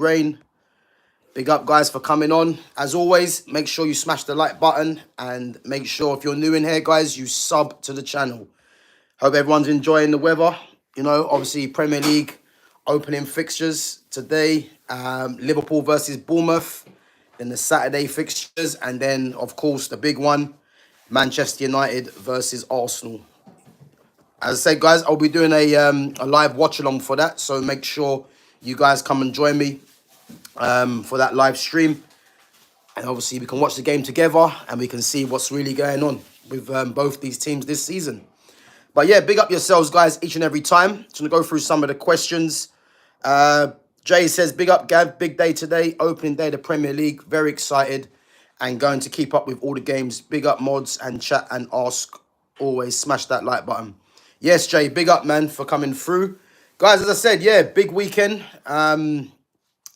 rain. Big up, guys, for coming on. As always, make sure you smash the like button and make sure if you're new in here, guys, you sub to the channel. Hope everyone's enjoying the weather. You know, obviously Premier League opening fixtures today. Liverpool versus Bournemouth. Then the Saturday fixtures. And then, of course, the big one, Manchester United versus Arsenal. As I said, guys, I'll be doing a live watch-along for that. So make sure you guys come and join me for that live stream. And obviously, we can watch the game together and we can see what's really going on with both these teams this season. But yeah, big up yourselves, guys, each and every time. Just going to go through some of the questions. Jay says, big up, Gav. Big day today. Opening day of the Premier League. Very excited and going to keep up with all the games. Big up, mods, and chat and ask. Always smash that like button. Yes, Jay, big up, man, for coming through. Guys, as I said, yeah, big weekend. As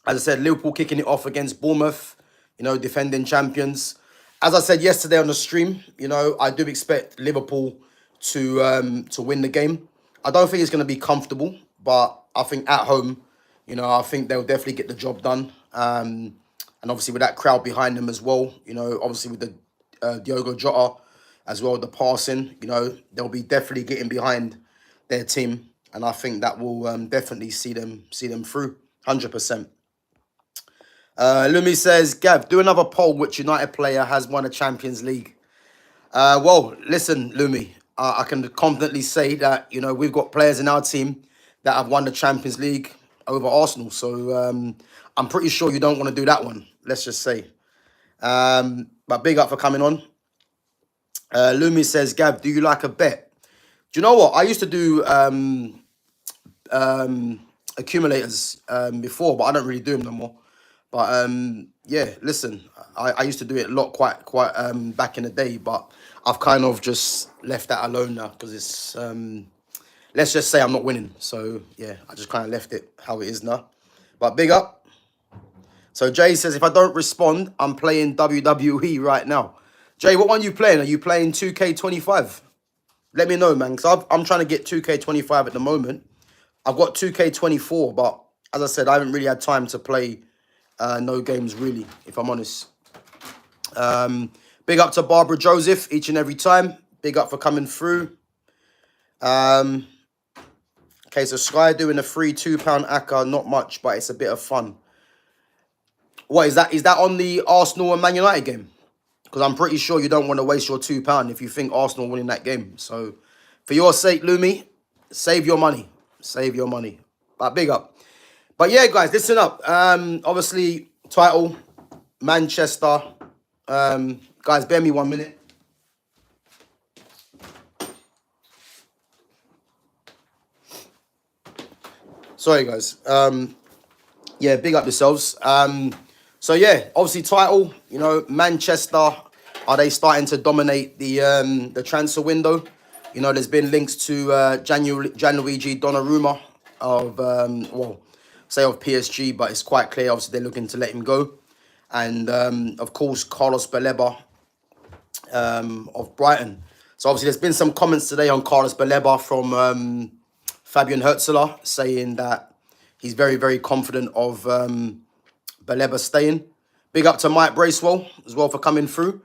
I said, Liverpool kicking it off against Bournemouth, you know, defending champions. As I said yesterday on the stream, you know, I do expect Liverpool to win the game. I don't think it's going to be comfortable, but I think at home, you know, I think they'll definitely get the job done. And obviously with that crowd behind them as well, you know, obviously with the Diogo Jota as well, the passing, you know, they'll be definitely getting behind their team. And I think that will definitely see them through, 100%. Lumi says, Gav, do another poll which United player has won a Champions League. Well, listen, Lumi, I can confidently say that, you know, we've got players in our team that have won the Champions League over Arsenal. So I'm pretty sure you don't want to do that one, let's just say. But big up for coming on. Lumi says, Gav, do you like a bet? Do you know what? I used to do accumulators before, but I don't really do them no more. But yeah, listen, I used to do it a lot quite back in the day, but I've kind of just left that alone now because it's, let's just say I'm not winning. So yeah, I just kind of left it how it is now. But big up. So Jay says, if I don't respond, I'm playing WWE right now. Jay, what one are you playing? Are you playing 2K25? Let me know, man, because I'm trying to get 2K25 at the moment. I've got 2K24, but as I said, I haven't really had time to play no games, really, if I'm honest. Big up to Barbara Joseph each and every time. Big up for coming through. Okay, so Sky doing a free £2 ACCA, not much, but it's a bit of fun. What is that? Is that on the Arsenal and Man United game? Because I'm pretty sure you don't want to waste your £2 if you think Arsenal winning that game. So, for your sake, Lumi, save your money. Save your money. But big up. But yeah, guys, listen up. Obviously, title, Manchester. Guys, bear me 1 minute. Sorry, guys. Yeah, big up yourselves. So yeah, obviously title, you know, Manchester, are they starting to dominate the transfer window? You know, there's been links to Gianluigi Donnarumma of, well, say of PSG, but it's quite clear, obviously, they're looking to let him go. And, of course, Carlos Baleba of Brighton. So, obviously, there's been some comments today on Carlos Baleba from Fabian Herzler saying that he's very, very confident of Baleba staying. Big up to Mike Bracewell as well for coming through.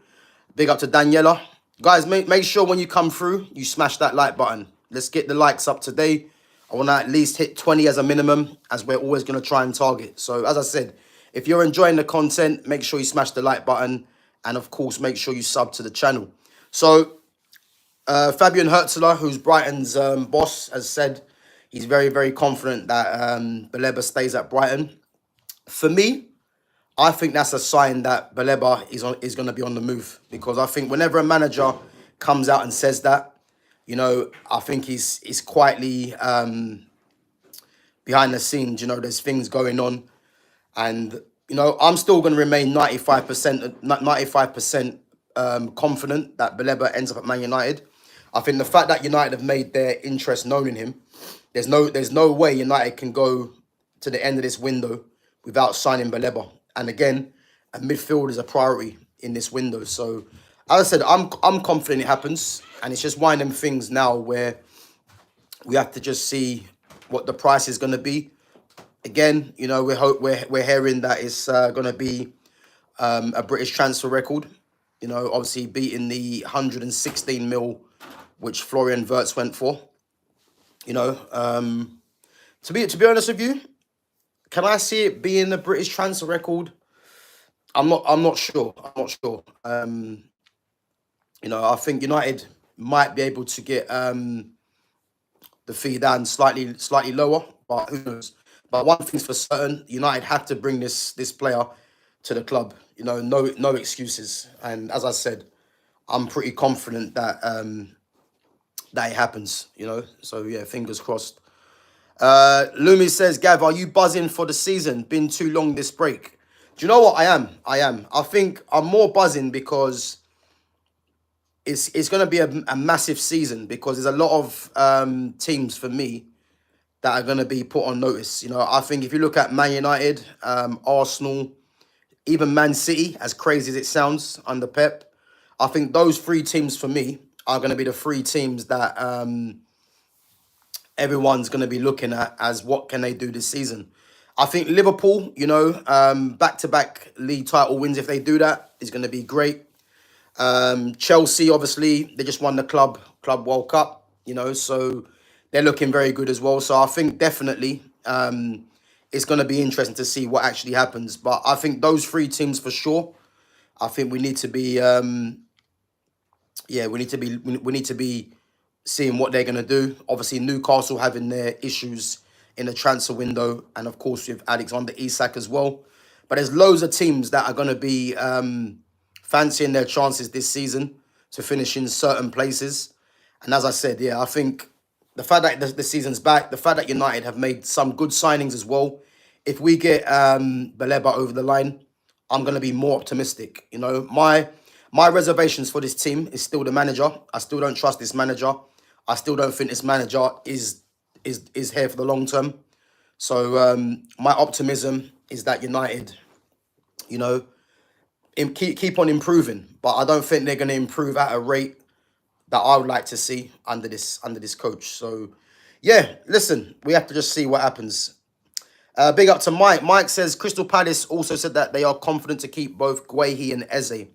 Big up to Daniela. Guys, make sure when you come through, you smash that like button. Let's get the likes up today. I want to at least hit 20 as a minimum, as we're always going to try and target. So, as I said, if you're enjoying the content, make sure you smash the like button. And, of course, make sure you sub to the channel. So, Fabian Herzler, who's Brighton's boss, has said he's very, very confident that Baleba stays at Brighton. For me, I think that's a sign that Baleba is going to be on the move. Because I think whenever a manager comes out and says that, you know, I think he's quietly behind the scenes. You know, there's things going on. And, you know, I'm still going to remain 95% confident that Baleba ends up at Man United. I think the fact that United have made their interest known in him, there's no way United can go to the end of this window without signing Baleba. And again, a midfield is a priority in this window. So, as I said, I'm confident it happens. And it's just one of them things now where we have to just see what the price is going to be. Again, we're hearing that it's going to be a British transfer record. Obviously beating the 116 mil which Florian Wirtz went for. You know, to be honest with you, can I see it being a British transfer record? I'm not sure. I'm not sure. I think United might be able to get the fee down slightly lower, but who knows? But one thing's for certain, United have to bring this player to the club. No excuses. And as I said, I'm pretty confident that that it happens. So yeah, fingers crossed. Lumi says, Gav, are you buzzing for the season? Been too long this break. Do you know what? I am. I think I'm more buzzing because it's going to be a massive season, because there's a lot of teams for me that are going to be put on notice. I think if you look at Man United, Arsenal, even Man City, as crazy as it sounds under Pep, I think those three teams for me are going to be the three teams that everyone's going to be looking at as what can they do this season. I think Liverpool, back-to-back league title wins, if they do that, is going to be great. Chelsea, obviously, they just won the Club World Cup, so they're looking very good as well. So I think definitely it's going to be interesting to see what actually happens. But I think those three teams for sure, I think we need to be, we need to be seeing what they're going to do. Obviously, Newcastle having their issues in the transfer window, and of course with Alexander Isak as well. But there's loads of teams that are going to be fancying their chances this season to finish in certain places. And as I said, I think the fact that the season's back, the fact that United have made some good signings as well, if we get Baleba over the line, I'm going to be more optimistic. My reservations for this team is still the manager. I still don't trust this manager. I still don't think this manager is here for the long term. So my optimism is that United, keep on improving, but I don't think they're going to improve at a rate that I would like to see under this coach. So yeah, listen, we have to just see what happens. Big up to Mike. Mike says Crystal Palace also said that they are confident to keep both Guehi and Eze.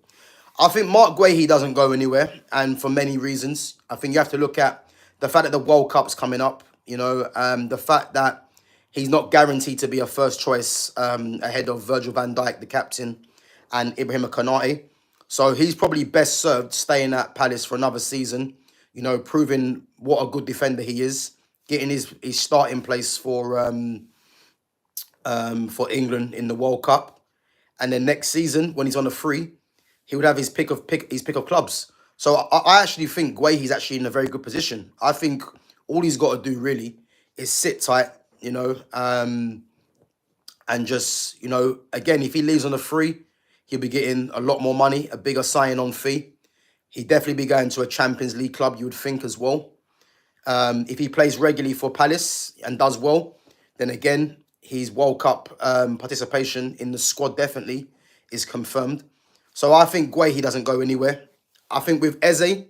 I think Mark Guehi doesn't go anywhere, and for many reasons. I think you have to look at the fact that the World Cup's coming up, the fact that he's not guaranteed to be a first choice ahead of Virgil van Dijk, the captain, and Ibrahim Konate. So he's probably best served staying at Palace for another season, proving what a good defender he is, getting his starting place for England in the World Cup. And then next season, when he's on a free, he would have his pick of clubs. So I actually think Guehi's actually in a very good position. I think all he's got to do really is sit tight, and just, again, if he leaves on a free, he'll be getting a lot more money, a bigger sign-on fee. He'd definitely be going to a Champions League club, you would think, as well. If he plays regularly for Palace and does well, then again, his World Cup participation in the squad definitely is confirmed. So I think Guehi doesn't go anywhere. I think with Eze,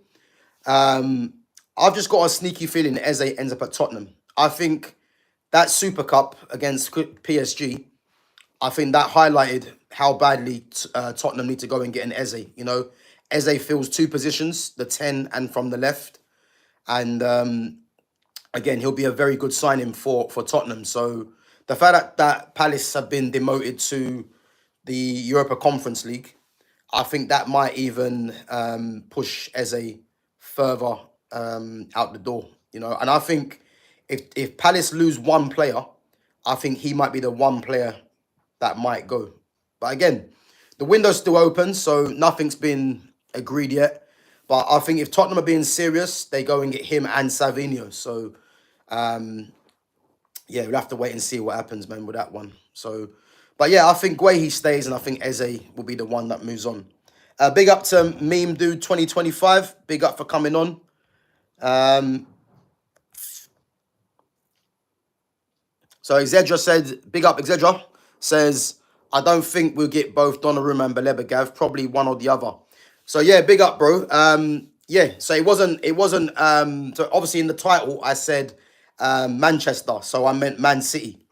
I've just got a sneaky feeling Eze ends up at Tottenham. I think that Super Cup against PSG, I think that highlighted how badly Tottenham need to go and get an Eze. Eze fills two positions, the 10 and from the left. And again, he'll be a very good signing for Tottenham. So the fact that Palace have been demoted to the Europa Conference League, I think that might even push Eze further out the door, And I think if Palace lose one player, I think he might be the one player that might go. But again, the window's still open, so nothing's been agreed yet. But I think if Tottenham are being serious, they go and get him and Savinho. So, we'll have to wait and see what happens, man, with that one. So, but yeah, I think Guehi stays, and I think Eze will be the one that moves on. Big up to Meme Dude 2025. Big up for coming on. So Exedra said, big up Exedra, says, I don't think we'll get both Donnarumma and Baleba, Gav, probably one or the other. So yeah, big up, bro. So it wasn't, so obviously in the title, I said Manchester, so I meant Man City.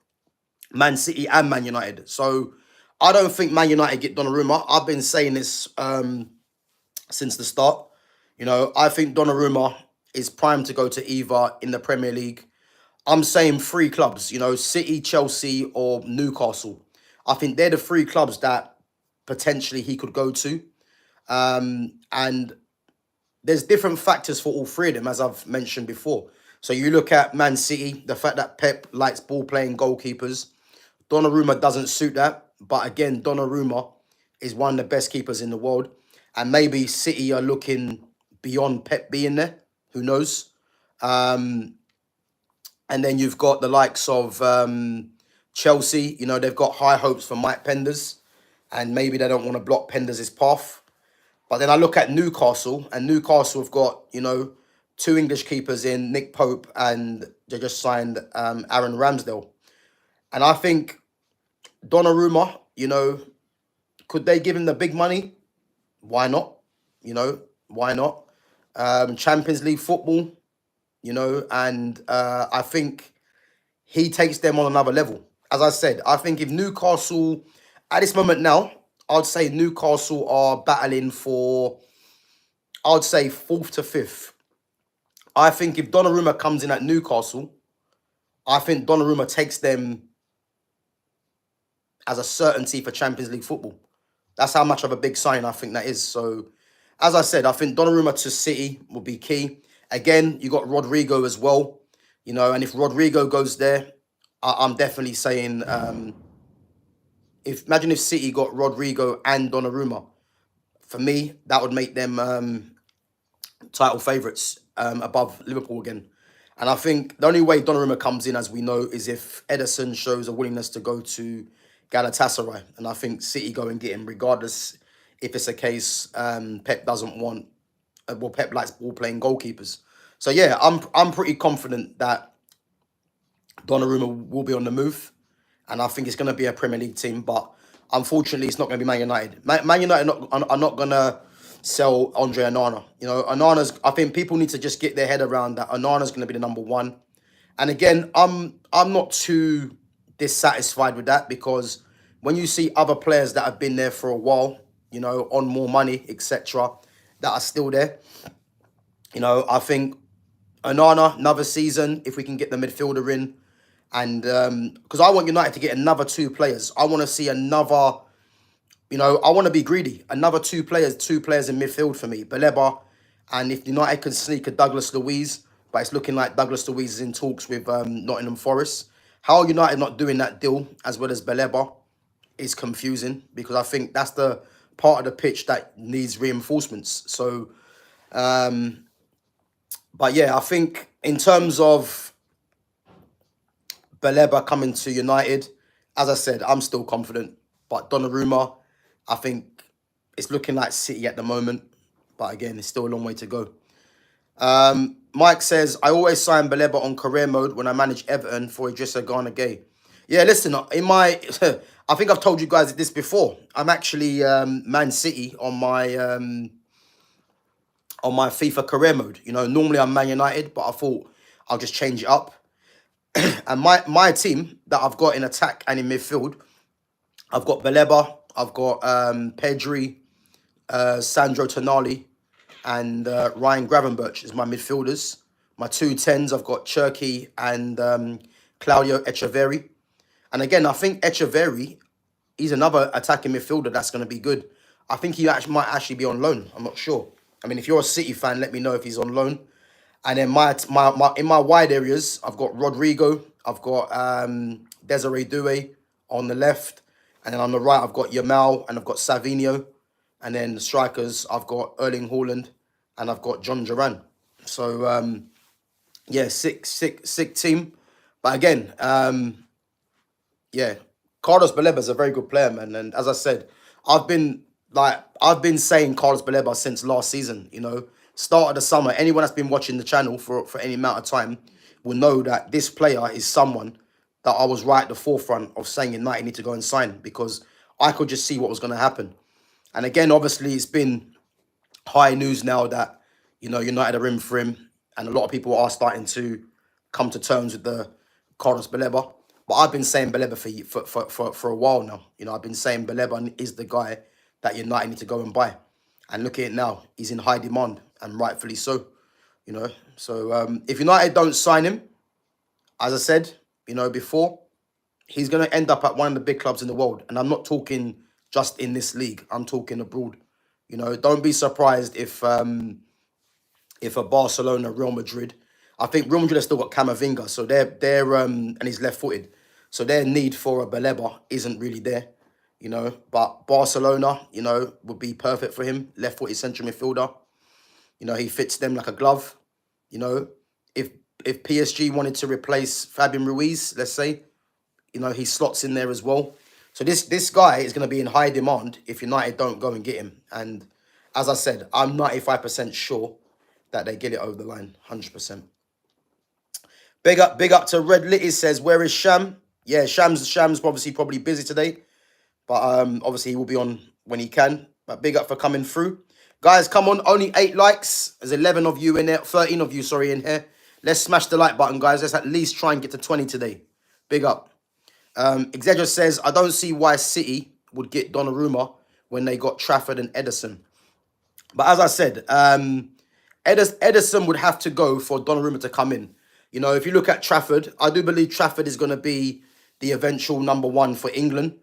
Man City and Man United. So I don't think Man United get Donnarumma. I've been saying this since the start. I think Donnarumma is primed to go to either in the Premier League. I'm saying three clubs, City, Chelsea, or Newcastle. I think they're the three clubs that potentially he could go to. And there's different factors for all three of them, as I've mentioned before. So you look at Man City, the fact that Pep likes ball-playing goalkeepers. Donnarumma doesn't suit that. But again, Donnarumma is one of the best keepers in the world. And maybe City are looking beyond Pep being there. Who knows? And then you've got the likes of Chelsea. They've got high hopes for Mike Penders. And maybe they don't want to block Penders' path. But then I look at Newcastle, and Newcastle have got, two English keepers in Nick Pope, and they just signed Aaron Ramsdale. And I think Donnarumma, could they give him the big money? Why not? Why not? Champions League football, and I think he takes them on another level. As I said, I think if Newcastle, at this moment now, I'd say Newcastle are battling for, I'd say, 4th to 5th. I think if Donnarumma comes in at Newcastle, I think Donnarumma takes them as a certainty for Champions League football. That's how much of a big sign I think that is. So, as I said, I think Donnarumma to City will be key. Again, you got Rodrigo as well, and if Rodrigo goes there, I'm definitely saying, imagine if City got Rodrigo and Donnarumma. For me, that would make them title favourites above Liverpool again. And I think the only way Donnarumma comes in, as we know, is if Ederson shows a willingness to go to Galatasaray. And I think City go and get him, regardless if it's a case Pep doesn't want. Pep likes ball-playing goalkeepers. So yeah, I'm pretty confident that Donnarumma will be on the move. And I think it's going to be a Premier League team. But unfortunately, it's not going to be Man United. Man United are not going to sell Andre Onana. I think people need to just get their head around that Onana's going to be the number one. And again, I'm not too dissatisfied with that, because when you see other players that have been there for a while, on more money, etc., that are still there, I think Onana, another season, if we can get the midfielder in, and because I want United to get another 2 players. I want to see another, I want to be greedy. Another 2 players in midfield for me. Baleba, and if United can sneak a Douglas Luiz, but it's looking like Douglas Luiz is in talks with Nottingham Forest. How are United not doing that deal as well as Baleba is confusing, because I think that's the part of the pitch that needs reinforcements. So, but yeah, I think in terms of Baleba coming to United, as I said, I'm still confident. But Donnarumma, I think it's looking like City at the moment. But again, it's still a long way to go. Mike says, I always sign Baleba on career mode when I manage Everton for Idrissa Gana Gueye. Yeah, listen, in my, I think I've told you guys this before. I'm actually Man City on my FIFA career mode. Normally I'm Man United, but I thought I'll just change it up. And my team that I've got in attack and in midfield, I've got Baleba, I've got Pedri, Sandro Tonali, and Ryan Gravenberch is my midfielders. My 2 10s, I've got Cherky and Claudio Echeverri. And again, I think Echeverri, he's another attacking midfielder that's going to be good. I think he might actually be on loan. I'm not sure. I mean, if you're a City fan, let me know if he's on loan. And then in my wide areas, I've got Rodrigo, I've got Desiree Doué on the left, and then on the right, I've got Yamal and I've got Savinho. And then the strikers, I've got Erling Haaland and I've got John Duran. So, yeah, sick team. But again, yeah, Carlos Baleba is a very good player, man. And as I said, I've been saying Carlos Baleba since last season, start of the summer. Anyone that's been watching the channel for any amount of time will know that this player is someone that I was right at the forefront of saying United need to go and sign, because I could just see what was going to happen. And again, obviously, it's been high news now that, United are in for him. And a lot of people are starting to come to terms with the Carlos Baleba. But I've been saying Baleba for a while now. You know, I've been saying Baleba is the guy that United need to go and buy. And look at it now. He's in high demand, and rightfully so. You know, so if United don't sign him, as I said, you know, before, he's going to end up at one of the big clubs in the world. And I'm not talking just in this league. I'm talking abroad. You know, don't be surprised if a Barcelona, Real Madrid, I think Real Madrid have still got Camavinga, so they're and he's left-footed, so their need for a Baleba isn't really there, you know. But Barcelona, you know, would be perfect for him, left-footed central midfielder. You know, he fits them like a glove. You know, if PSG wanted to replace Fabian Ruiz, let's say, you know, he slots in there as well. So this guy is going to be in high demand if United don't go and get him. And as I said, I'm 95% sure that they get it over the line, 100%. Big up to Red Litty says, where is Sham? Yeah, Sham's obviously probably busy today, but obviously he will be on when he can. But big up for coming through. Guys, come on, only 8 likes. There's 11 of you in there, 13 of you, sorry, in here. Let's smash the like button, guys. Let's at least try and get to 20 today. Big up. Exedra says, I don't see why City would get Donnarumma when they got Trafford and Ederson. But as I said, Ederson would have to go for Donnarumma to come in. You know, if you look at Trafford, I do believe Trafford is going to be the eventual #1 for England.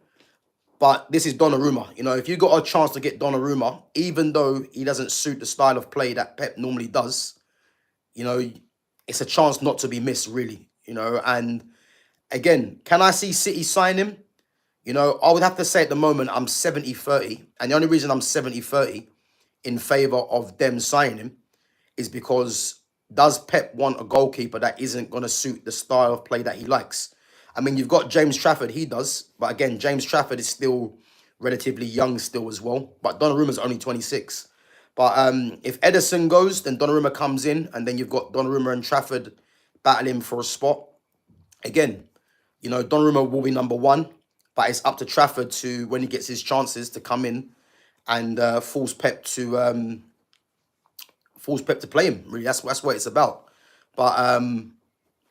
But this is Donnarumma. You know, if you got a chance to get Donnarumma, even though he doesn't suit the style of play that Pep normally does, you know, it's a chance not to be missed, really. You know, and again, can I see City sign him? You know, I would have to say at the moment I'm 70-30. And the only reason I'm 70-30 in favour of them signing him is because does Pep want a goalkeeper that isn't going to suit the style of play that he likes? I mean, you've got James Trafford, he does. But again, James Trafford is still relatively young still as well. But Donnarumma's only 26. But if Ederson goes, then Donnarumma comes in. And then you've got Donnarumma and Trafford battling for a spot. Again, you know, Donnarumma will be #1. But it's up to Trafford to, when he gets his chances, to come in and force Pep to play him. Really, that's what it's about. But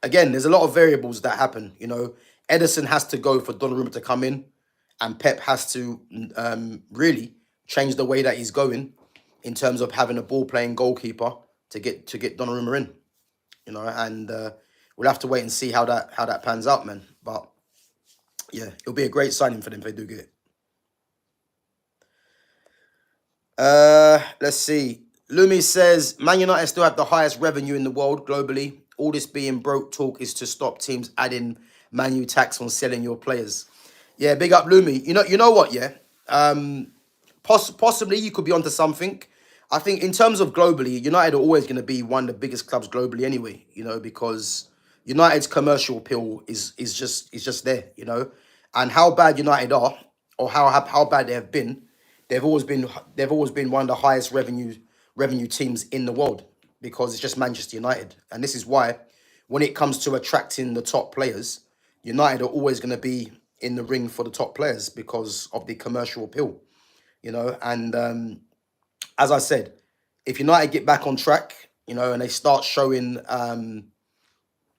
again, there's a lot of variables that happen. You know, Ederson has to go for Donnarumma to come in, and Pep has to really change the way that he's going in terms of having a ball-playing goalkeeper to get Donnarumma in. You know, and we'll have to wait and see how that pans out, man. But yeah, it'll be a great signing for them if they do get it. Let's see. Lumi says, Man United still have the highest revenue in the world globally. All this being broke talk is to stop teams adding Man U tax on selling your players. Yeah, big up Lumi. You know what, yeah? Possibly you could be onto something. I think in terms of globally, United are always going to be one of the biggest clubs globally anyway, you know, because United's commercial appeal is just there, you know. And how bad United are, or how bad they have been, they've always been one of the highest revenue teams in the world, because it's just Manchester United. And this is why when it comes to attracting the top players, United are always going to be in the ring for the top players because of the commercial appeal, you know. And as I said, if United get back on track, you know, and they start showing,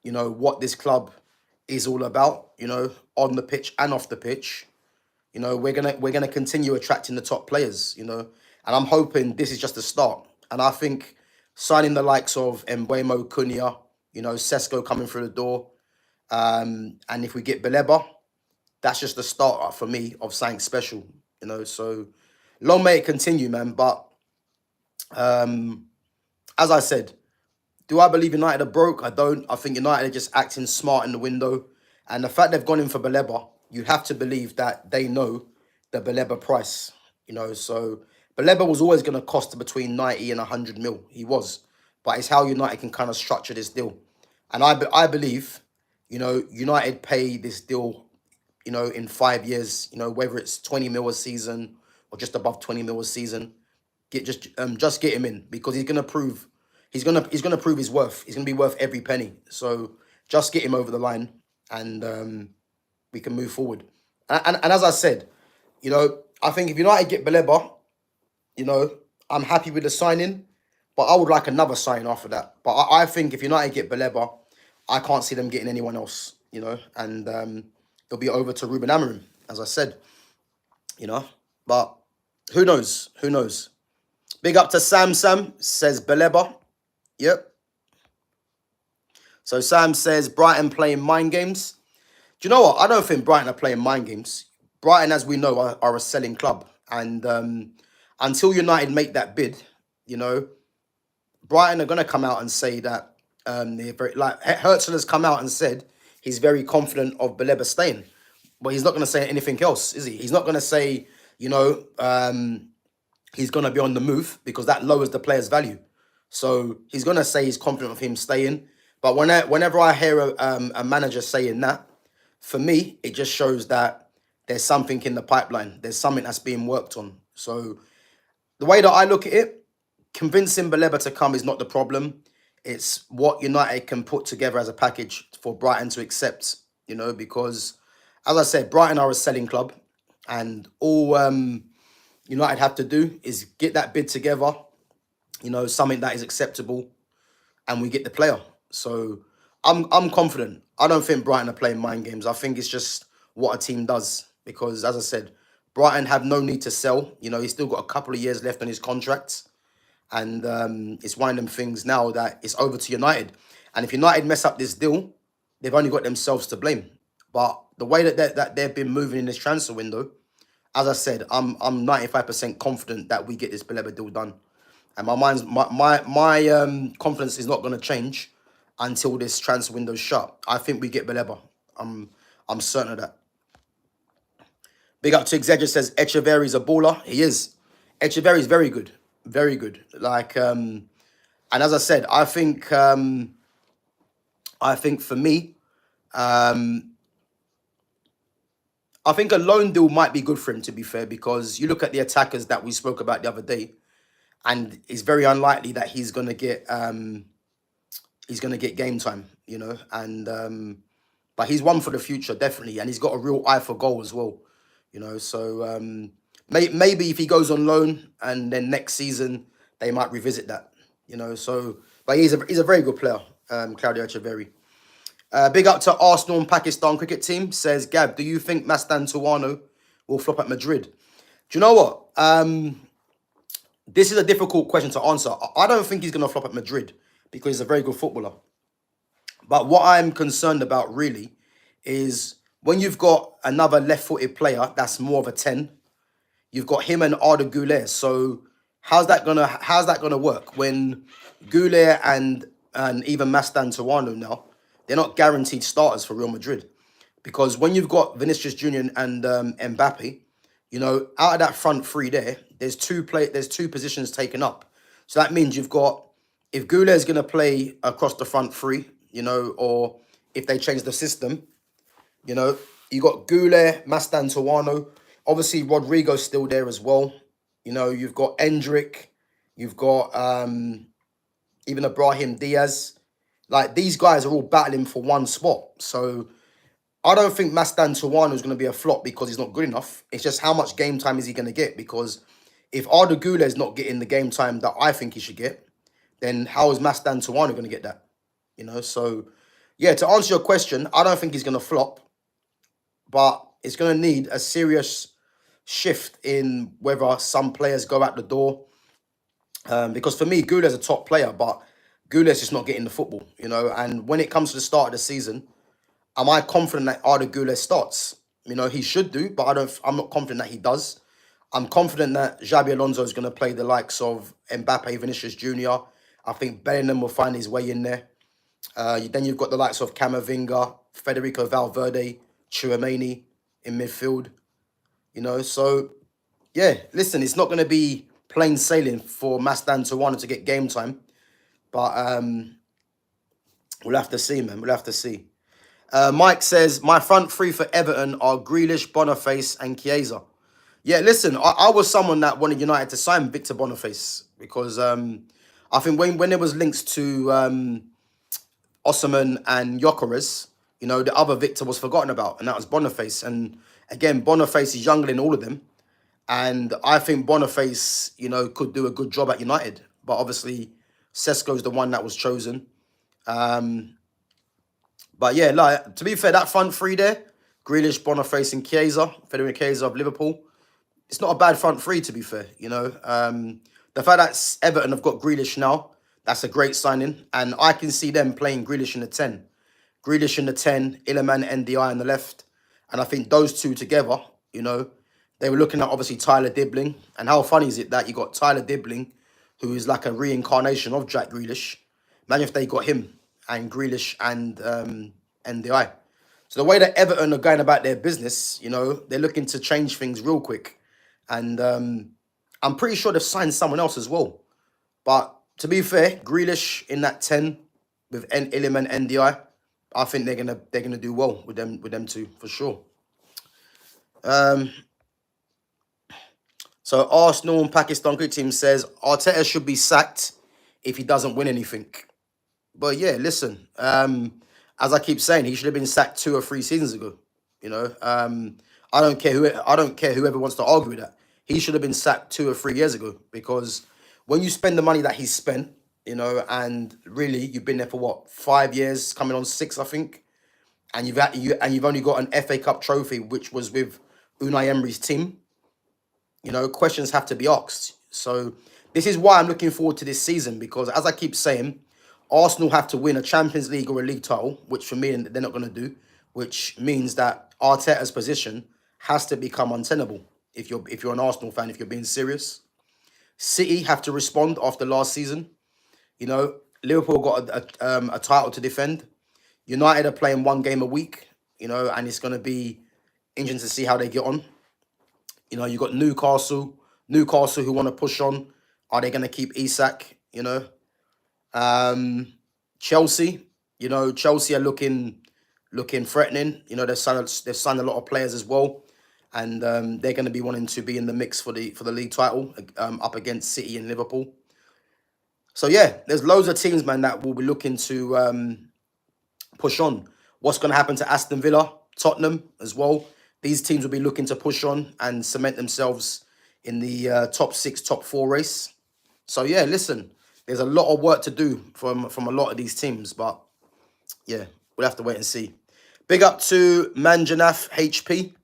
you know, what this club is all about, you know, on the pitch and off the pitch, you know, we're gonna continue attracting the top players, you know. And I'm hoping this is just the start. And I think signing the likes of Mbeumo, Cunha, you know, Sesko coming through the door, and if we get Baleba, that's just the start for me of something special, you know. So long may it continue, man. But as I said, do I believe United are broke? I don't. I think United are just acting smart in the window. And the fact they've gone in for Baleba, you have to believe that they know the Baleba price, you know. So Baleba was always going to cost between 90 and 100 mil. He was. But it's how United can kind of structure this deal. And I believe, you know, United pay this deal, you know, in 5 years, you know, whether it's 20 mil a season or just above 20 mil a season, just get him in, because he's gonna prove he's gonna prove his worth. He's gonna be worth every penny. So just get him over the line, and we can move forward. And as I said, you know, I think if United get Baleba, you know, I'm happy with the signing, but I would like another sign after that. But I think if United get Baleba, I can't see them getting anyone else. and it'll be over to Ruben Amorim, as I said, But who knows? Who knows? Big up to Sam. Sam says Baleba. Yep. So Sam says Brighton playing mind games. Do you know what? I don't think Brighton are playing mind games. Brighton, as we know, are a selling club. And until United make that bid, Brighton are going to come out and say that they're very, like Herzl has come out and said he's very confident of Baleba staying. But he's not going to say anything else, is he? He's not going to say, he's going to be on the move because that lowers the player's value. So he's going to say he's confident of him staying. But whenever I hear a manager saying that, for me, it just shows that there's something in the pipeline. There's something that's being worked on. So the way that I look at it, convincing Baleba to come is not the problem. It's what United can put together as a package for Brighton to accept, because, as I said, Brighton are a selling club. And all United have to do is get that bid together, something that is acceptable, and we get the player. So I'm confident. I don't think Brighton are playing mind games. I think it's just what a team does. Because, as I said, Brighton have no need to sell. He's still got a couple of years left on his contract. And it's one of them things now that it's over to United. And if United mess up this deal, they've only got themselves to blame. But the way that they've been moving in this transfer window, as I said, I'm 95% confident that we get this Baleba deal done. And my confidence is not going to change until this transfer window's shut. I think we get Baleba. I'm certain of that. Big up to Exeger says Echeverry's a baller. He is. Echeverry's very good. Very good. And as I said, I think for me, I think a loan deal might be good for him, to be fair, because you look at the attackers that we spoke about the other day, and it's very unlikely that he's gonna get game time, but he's one for the future, definitely, and he's got a real eye for goal as well, So maybe if he goes on loan and then next season they might revisit that, So, but he's a very good player, Claudio Echeverry. Big up to Arsenal and Pakistan cricket team. Says, Gav, do you think Mastantuono will flop at Madrid? Do you know what? This is a difficult question to answer. I don't think he's going to flop at Madrid because he's a very good footballer. But what I'm concerned about really is when you've got another left-footed player that's more of a 10, you've got him and Arda Güler. So how's that gonna work when Güler and even Mastantuono now, they're not guaranteed starters for Real Madrid, because when you've got Vinicius Junior and Mbappe, out of that front three there's two positions taken up. So that means you've got, if Güler is going to play across the front three, or if they change the system, you got Güler, Mastantuono, obviously Rodrigo's still there as well. You've got Endrick, you've got even Ibrahim Diaz. Like, these guys are all battling for one spot. So I don't think Mastantuono is going to be a flop because he's not good enough. It's just how much game time is he going to get? Because if Arda Güler is not getting the game time that I think he should get, then how is Mastantuono going to get that? So yeah, to answer your question, I don't think he's going to flop, but it's going to need a serious shift in whether some players go out the door. Because for me, Güler's a top player, but Güler's just not getting the football, And when it comes to the start of the season, am I confident that Arda Güler starts? He should do, but I'm not confident that he does. I'm confident that Xabi Alonso is going to play the likes of Mbappe, Vinicius Junior. I think Bellingham will find his way in there. Then you've got the likes of Camavinga, Federico Valverde, Tchouaméni in midfield. So yeah, listen, it's not going to be plain sailing for Mastantuono to get game time, but we'll have to see, man. We'll have to see. Mike says, my front three for Everton are Grealish, Boniface and Chiesa. Yeah, listen, I was someone that wanted United to sign Victor Boniface because I think when there was links to Osimhen and Gyökeres, the other Victor was forgotten about, and that was Boniface. And again, Boniface is younger than all of them. And I think Boniface, could do a good job at United. But obviously, Sesko's the one that was chosen. But But yeah, like to be fair, that front three there, Grealish, Boniface, and Chiesa, Federico Chiesa of Liverpool, it's not a bad front three to be fair. The fact that Everton have got Grealish now, that's a great signing, and I can see them playing Grealish in the 10. Grealish in the 10, Iliman NDI on the left. And I think those two together, they were looking at obviously Tyler Dibbling. And how funny is it that you got Tyler Dibbling, who is like a reincarnation of Jack Grealish. Imagine if they got him and Grealish and NDI. So the way that Everton are going about their business, they're looking to change things real quick. And I'm pretty sure they've signed someone else as well. But to be fair, Grealish in that 10 with Ilim and NDI, I think they're gonna do well with them two for sure. So Arsenal and Pakistan cricket team says Arteta should be sacked if he doesn't win anything. But yeah, listen, as I keep saying, he should have been sacked 2 or 3 seasons ago. I don't care whoever wants to argue with that. He should have been sacked 2 or 3 years ago, because when you spend the money that he's spent, and really you've been there for what, 5 years, coming on 6, I think, and you've only got an FA Cup trophy, which was with Unai Emery's team. Questions have to be asked. So this is why I'm looking forward to this season, because as I keep saying, Arsenal have to win a Champions League or a league title, which for me they're not going to do, which means that Arteta's position has to become untenable. If you're an Arsenal fan, if you're being serious, City have to respond after last season. Liverpool got a title to defend. United are playing 1 game a week. And it's going to be interesting to see how they get on. You got Newcastle who want to push on. Are they going to keep Isak? Chelsea, Chelsea are looking threatening. They've signed a lot of players as well, and they're going to be wanting to be in the mix for the league title up against City and Liverpool. So yeah, there's loads of teams, man, that will be looking to push on. What's going to happen to Aston Villa, Tottenham as well? These teams will be looking to push on and cement themselves in the top 6, top 4 race. So yeah, listen, there's a lot of work to do from a lot of these teams, but yeah, we'll have to wait and see. Big up to Manjanaf HP.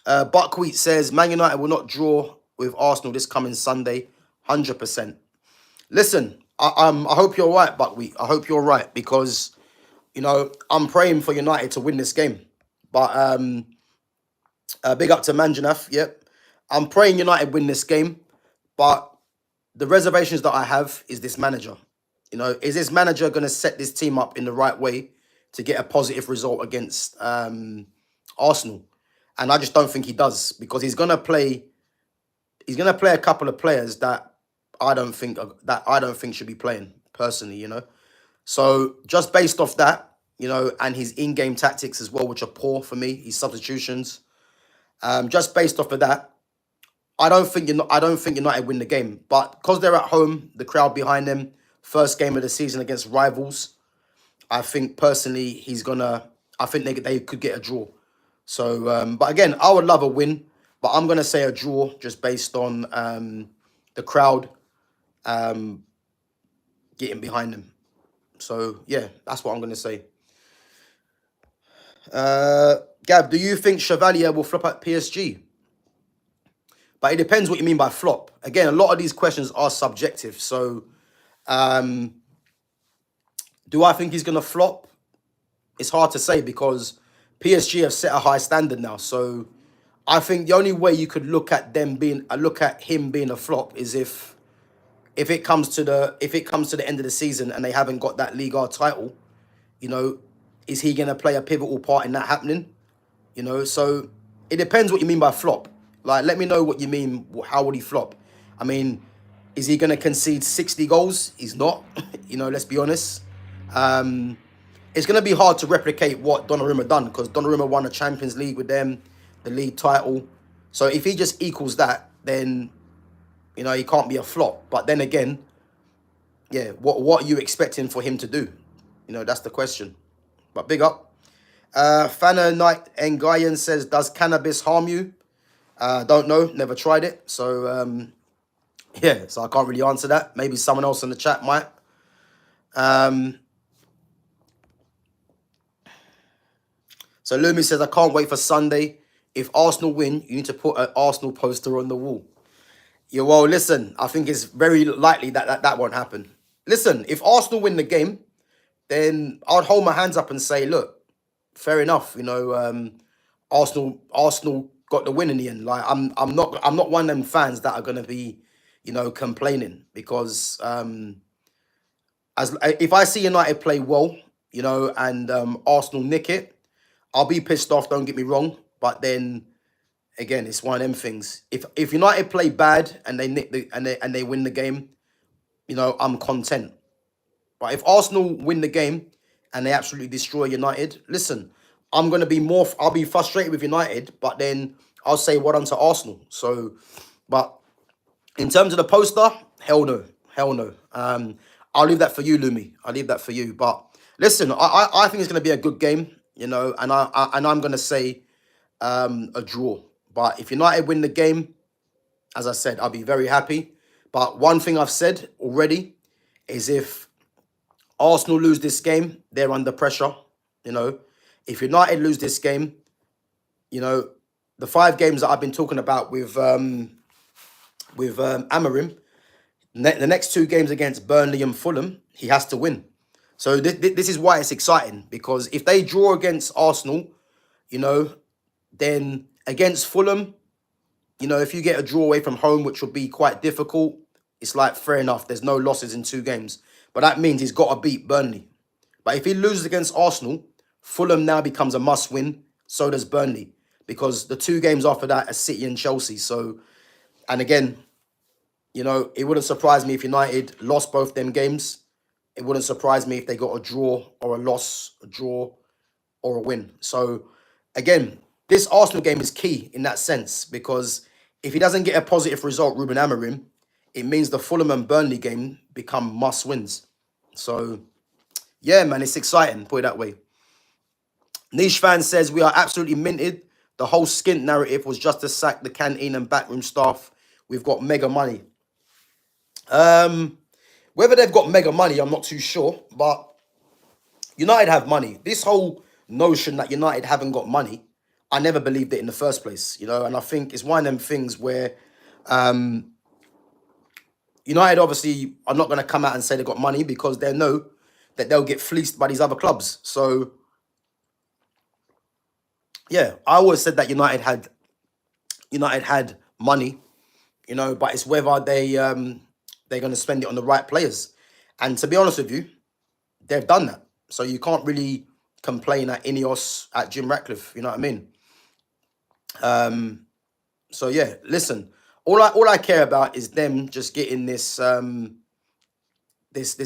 Buckwheat says Man United will not draw with Arsenal this coming Sunday, 100%. Listen, I hope you're right, Buckwheat. I hope you're right, because I'm praying for United to win this game. But big up to Manjanaf. Yep, I'm praying United win this game, but the reservations that I have is this manager. Is this manager going to set this team up in the right way to get a positive result against Arsenal? And I just don't think he does, because he's going to play a couple of players that I don't think should be playing personally. So just based off that, and his in-game tactics as well, which are poor for me, his substitutions. Just based off of that, I don't think United win the game. But because they're at home, the crowd behind them, first game of the season against rivals, I think personally I think they could get a draw. So, but again, I would love a win, but I'm gonna say a draw just based on the crowd getting behind them. So yeah, that's what I'm gonna say. Gav, do you think Chevalier will flop at PSG? But it depends what you mean by flop. Again, a lot of these questions are subjective. So, do I think he's going to flop? It's hard to say, because PSG have set a high standard now. So, I think the only way you could look at him being a flop is if it comes to the end of the season and they haven't got that Liga title. Is he going to play a pivotal part in that happening? So it depends what you mean by flop. Like, let me know what you mean. How would he flop? I mean, is he going to concede 60 goals? He's not. Let's be honest. It's going to be hard to replicate what Donnarumma done, because Donnarumma won a Champions League with them, the league title. So if he just equals that, then, he can't be a flop. But then again, yeah, what are you expecting for him to do? That's the question. But big up. Fana Knight Ngayan says, does cannabis harm you? Don't know, never tried it. So, yeah, so I can't really answer that. Maybe someone else in the chat might. So Lumi says, I can't wait for Sunday. If Arsenal win, you need to put an Arsenal poster on the wall. Yeah, well, listen, I think it's very likely that won't happen. Listen, if Arsenal win the game, then I'd hold my hands up and say, look, fair enough. Arsenal got the win in the end. Like I'm not one of them fans that are gonna be, complaining because as if I see United play well, and Arsenal nick it, I'll be pissed off. Don't get me wrong, but then again, it's one of them things. If United play bad and they nick and they win the game, I'm content. But if Arsenal win the game and they absolutely destroy United, listen, I'll be frustrated with United, but then I'll say what done to Arsenal. So, but in terms of the poster, hell no, hell no. I'll leave that for you, Lumi. I'll leave that for you. But listen, I think it's going to be a good game, and I'm going to say a draw. But if United win the game, as I said, I'll be very happy. But one thing I've said already is if Arsenal lose this game, they're under pressure. If United lose this game, the 5 games that I've been talking about with Amorim, the next 2 games against Burnley and Fulham, he has to win. So this is why it's exciting, because if they draw against Arsenal, then against Fulham, if you get a draw away from home, which will be quite difficult, it's like fair enough. There's no losses in 2 games. But that means he's got to beat Burnley. But if he loses against Arsenal, Fulham now becomes a must-win. So does Burnley. Because the 2 games after that are City and Chelsea. So, and again, it wouldn't surprise me if United lost both them games. It wouldn't surprise me if they got a draw or a loss, a draw or a win. So, again, this Arsenal game is key in that sense. Because if he doesn't get a positive result, Ruben Amorim, it means the Fulham and Burnley game become must-wins. So, yeah, man, it's exciting, put it that way. Niche fan says, we are absolutely minted. The whole skint narrative was just to sack the canteen and backroom staff. We've got mega money. Whether they've got mega money, I'm not too sure. But United have money. This whole notion that United haven't got money, I never believed it in the first place. And I think it's one of them things where United obviously are not going to come out and say they've got money because they know that they'll get fleeced by these other clubs. So, yeah, I always said that United had money, but it's whether they're going to spend it on the right players. And to be honest with you, they've done that. So you can't really complain at Ineos, at Jim Ratcliffe, you know what I mean? So yeah, listen, all I care about is them just getting this this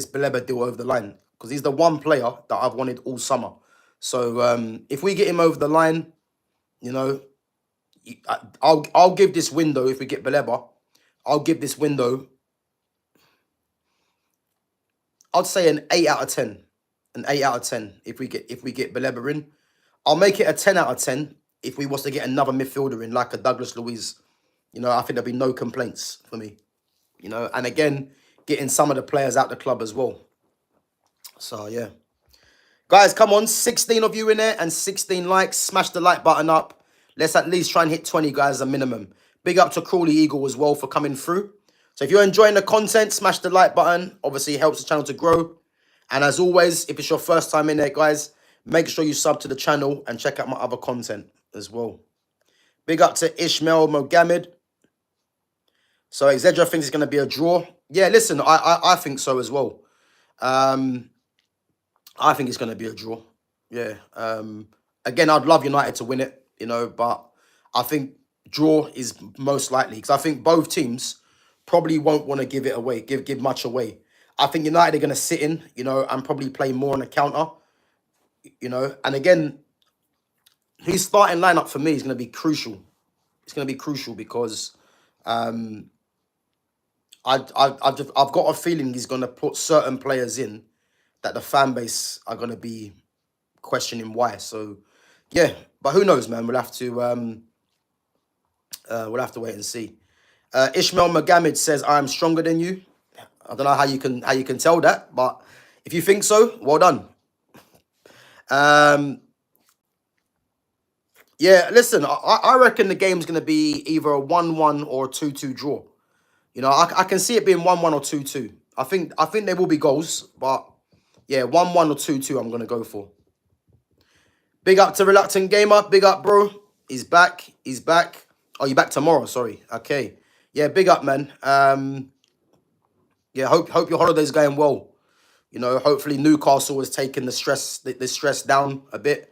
Baleba deal over the line, because he's the one player that I've wanted all summer. So if we get him over the line, I'll give this window, if we get Baleba, I'll give this window, I'd say an 8 out of 10. An 8 out of 10 if we get Baleba in. I'll make it a 10 out of 10 if we was to get another midfielder in, like a Douglas Luiz. I think there'll be no complaints for me. And again, getting some of the players out the club as well. So, yeah. Guys, come on. 16 of you in there and 16 likes. Smash the like button up. Let's at least try and hit 20, guys, as a minimum. Big up to Crawley Eagle as well for coming through. So if you're enjoying the content, smash the like button. Obviously, it helps the channel to grow. And as always, if it's your first time in there, guys, make sure you sub to the channel and check out my other content as well. Big up to Ishmael Mogammed. So Exedra thinks it's going to be a draw. Yeah, listen, I think so as well. I think it's going to be a draw. Yeah. Again, I'd love United to win it, but I think draw is most likely, because I think both teams probably won't want to give it away, give much away. I think United are going to sit in, and probably play more on the counter, And again, his starting lineup for me is going to be crucial. It's going to be crucial because I've got a feeling he's going to put certain players in that the fan base are going to be questioning why. So, yeah, but who knows, man? We'll have to wait and see. Ishmael Mogammed says, "I am stronger than you." I don't know how you can tell that, but if you think so, well done. Yeah, listen, I reckon the game's going to be either a 1-1 or a 2-2 draw. You know, I can see it being 1-1 or 2-2. I think there will be goals, but yeah, 1-1 or 2-2 I'm going to go for. Big up to Reluctant Gamer. Big up, bro. He's back. He's back. Oh, you back tomorrow? Sorry. Okay. Yeah, big up, man. Yeah, hope your holiday's going well. You know, hopefully Newcastle has taken the stress down a bit.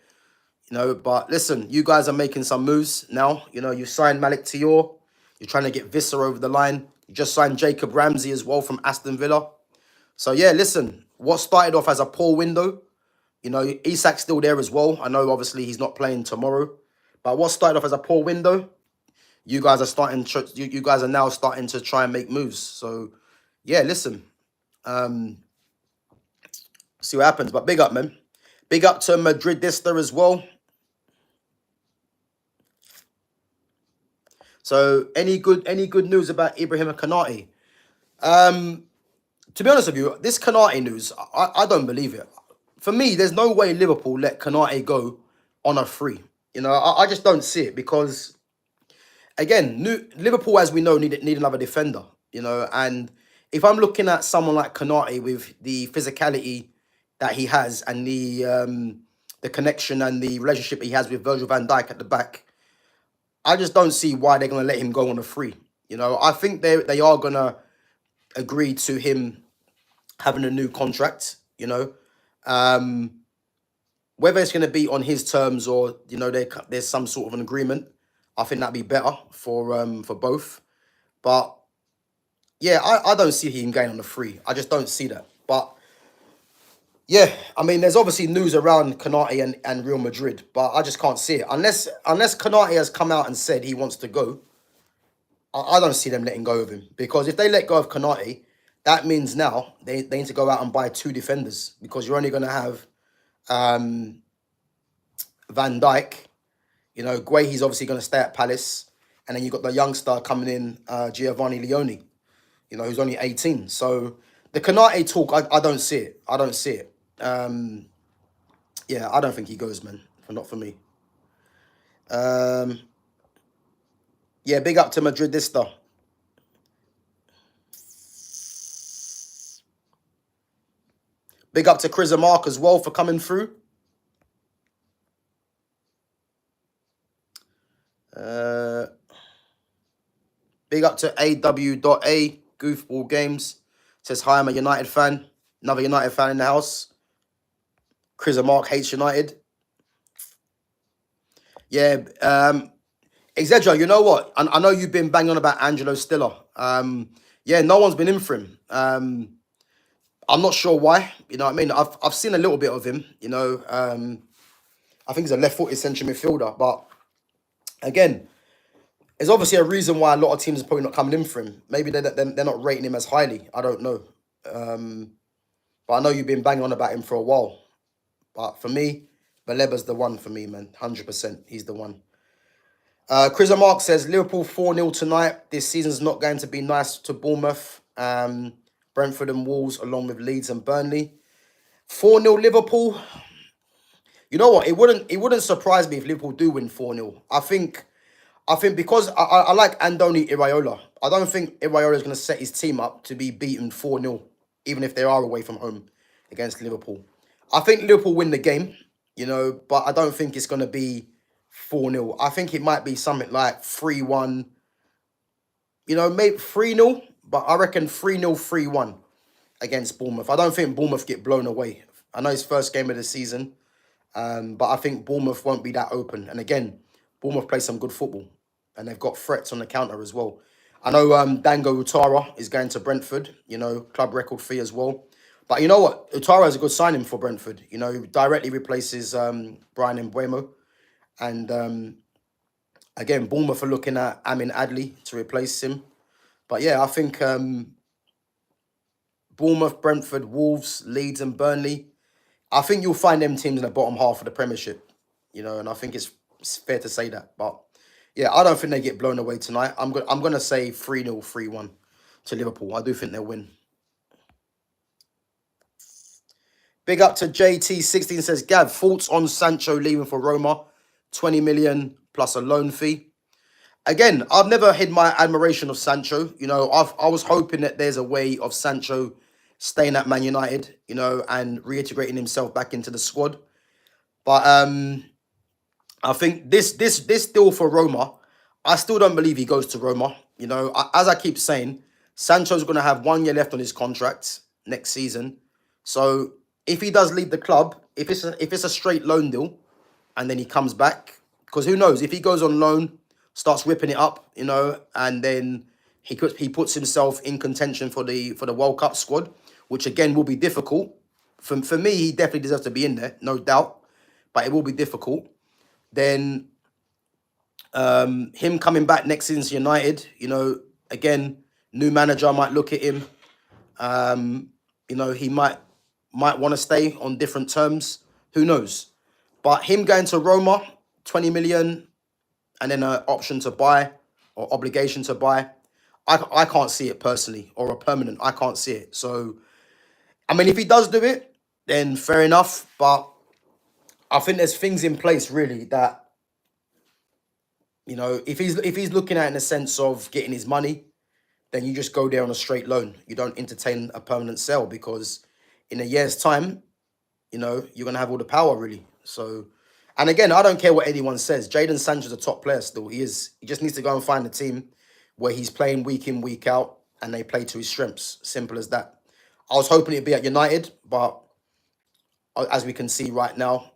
You know, but listen, you guys are making some moves now. You know, you signed Malik Tior. You're trying to get Visser over the line. You just signed Jacob Ramsey as well from Aston Villa. So yeah, listen, what started off as a poor window, you know, Isak's still there as well. I know obviously he's not playing tomorrow, but what started off as a poor window, you guys are you guys are now starting to try and make moves. So yeah, listen, see what happens. But big up, man. Big up to Madridista as well. So any good news about Ibrahim Konate? To be honest with you, this Konate news, I don't believe it. For me, there's no way Liverpool let Konate go on a free. You know, I just don't see it because, again, Liverpool, as we know, need another defender. You know, and if I'm looking at someone like Konate with the physicality that he has and the connection and the relationship he has with Virgil van Dijk at the back, I just don't see why they're going to let him go on a free. You know, I think they are going to agree to him having a new contract, you know. Whether it's going to be on his terms or, you know, there's some sort of an agreement, I think that'd be better for both. But yeah, I don't see him going on a free. I just don't see that. But yeah, I mean, there's obviously news around Konate and Real Madrid, but I just can't see it. Unless Konate has come out and said he wants to go, I don't see them letting go of him. Because if they let go of Konate, that means now they need to go out and buy 2 defenders because you're only going to have Van Dijk. You know, Guehi's obviously going to stay at Palace. And then you've got the youngster coming in, Giovanni Leone, you know, who's only 18. So the Konate talk, I don't see it. I don't see it. Yeah, I don't think he goes, man. Not for me. Yeah, big up to Madridista. Big up to Chris and Mark as well for coming through. Big up to AW.A, Goofball Games. Says, hi, I'm a United fan. Another United fan in the house. Chris and Mark hates United. Yeah, Exedra, you know what? I know you've been banging on about Angelo Stiller. Yeah, no one's been in for him. I'm not sure why. You know what I mean? I've seen a little bit of him. You know, I think he's a left-footed central midfielder. But again, there's obviously a reason why a lot of teams are probably not coming in for him. Maybe they're not rating him as highly. I don't know. But I know you've been banging on about him for a while. But for me, Baleba's the one for me, man. 100%. He's the one. Chris and Mark says, Liverpool 4-0 tonight. This season's not going to be nice to Bournemouth, Brentford and Wolves, along with Leeds and Burnley. 4-0 Liverpool. You know what? It wouldn't surprise me if Liverpool do win 4-0. I think because I like Andoni Iraola. I don't think Iraola is going to set his team up to be beaten 4-0, even if they are away from home against Liverpool. I think Liverpool win the game, you know, but I don't think it's going to be 4-0. I think it might be something like 3-1, you know, maybe 3-0, but I reckon 3-0, 3-1 against Bournemouth. I don't think Bournemouth get blown away. I know it's first game of the season, but I think Bournemouth won't be that open. And again, Bournemouth play some good football, and they've got threats on the counter as well. I know Dango Utara is going to Brentford, you know, club record fee as well. But you know what? Utara is a good signing for Brentford. You know, he directly replaces Brian Mbeumo. And again, Bournemouth are looking at Amin Adli to replace him. But yeah, I think Bournemouth, Brentford, Wolves, Leeds and Burnley, I think you'll find them teams in the bottom half of the Premiership. You know, and I think it's fair to say that. But yeah, I don't think they get blown away tonight. I'm gonna say 3-0, 3-1 to Liverpool. I do think they'll win. Big up to JT16 says, Gav, thoughts on Sancho leaving for Roma? 20 million plus a loan fee. Again, I've never hid my admiration of Sancho. You know, I was hoping that there's a way of Sancho staying at Man United, you know, and reintegrating himself back into the squad. But I think this deal for Roma, I still don't believe he goes to Roma. You know, as I keep saying, Sancho's going to have 1 year left on his contract next season. So if he does leave the club, if it's a straight loan deal, and then he comes back, because who knows, if he goes on loan, starts whipping it up, you know, and then he puts himself in contention for the World Cup squad, which again will be difficult. For me, he definitely deserves to be in there, no doubt, but it will be difficult. Then him coming back next season to United, you know, again, new manager might look at him. You know, he might want to stay on different terms. Who knows? But him going to Roma, 20 million, and then an option to buy or obligation to buy, I can't see it personally, or a permanent. I can't see it. So, I mean, if he does do it, then fair enough. But I think there's things in place really that, you know, if he's looking at it in the sense of getting his money, then you just go there on a straight loan. You don't entertain a permanent sale, because in a year's time, you know, you're going to have all the power really. So, and again, I don't care what anyone says. Jadon Sancho's a top player still. He is. He just needs to go and find a team where he's playing week in, week out, and they play to his strengths. Simple as that. I was hoping it'd be at United, but as we can see right now,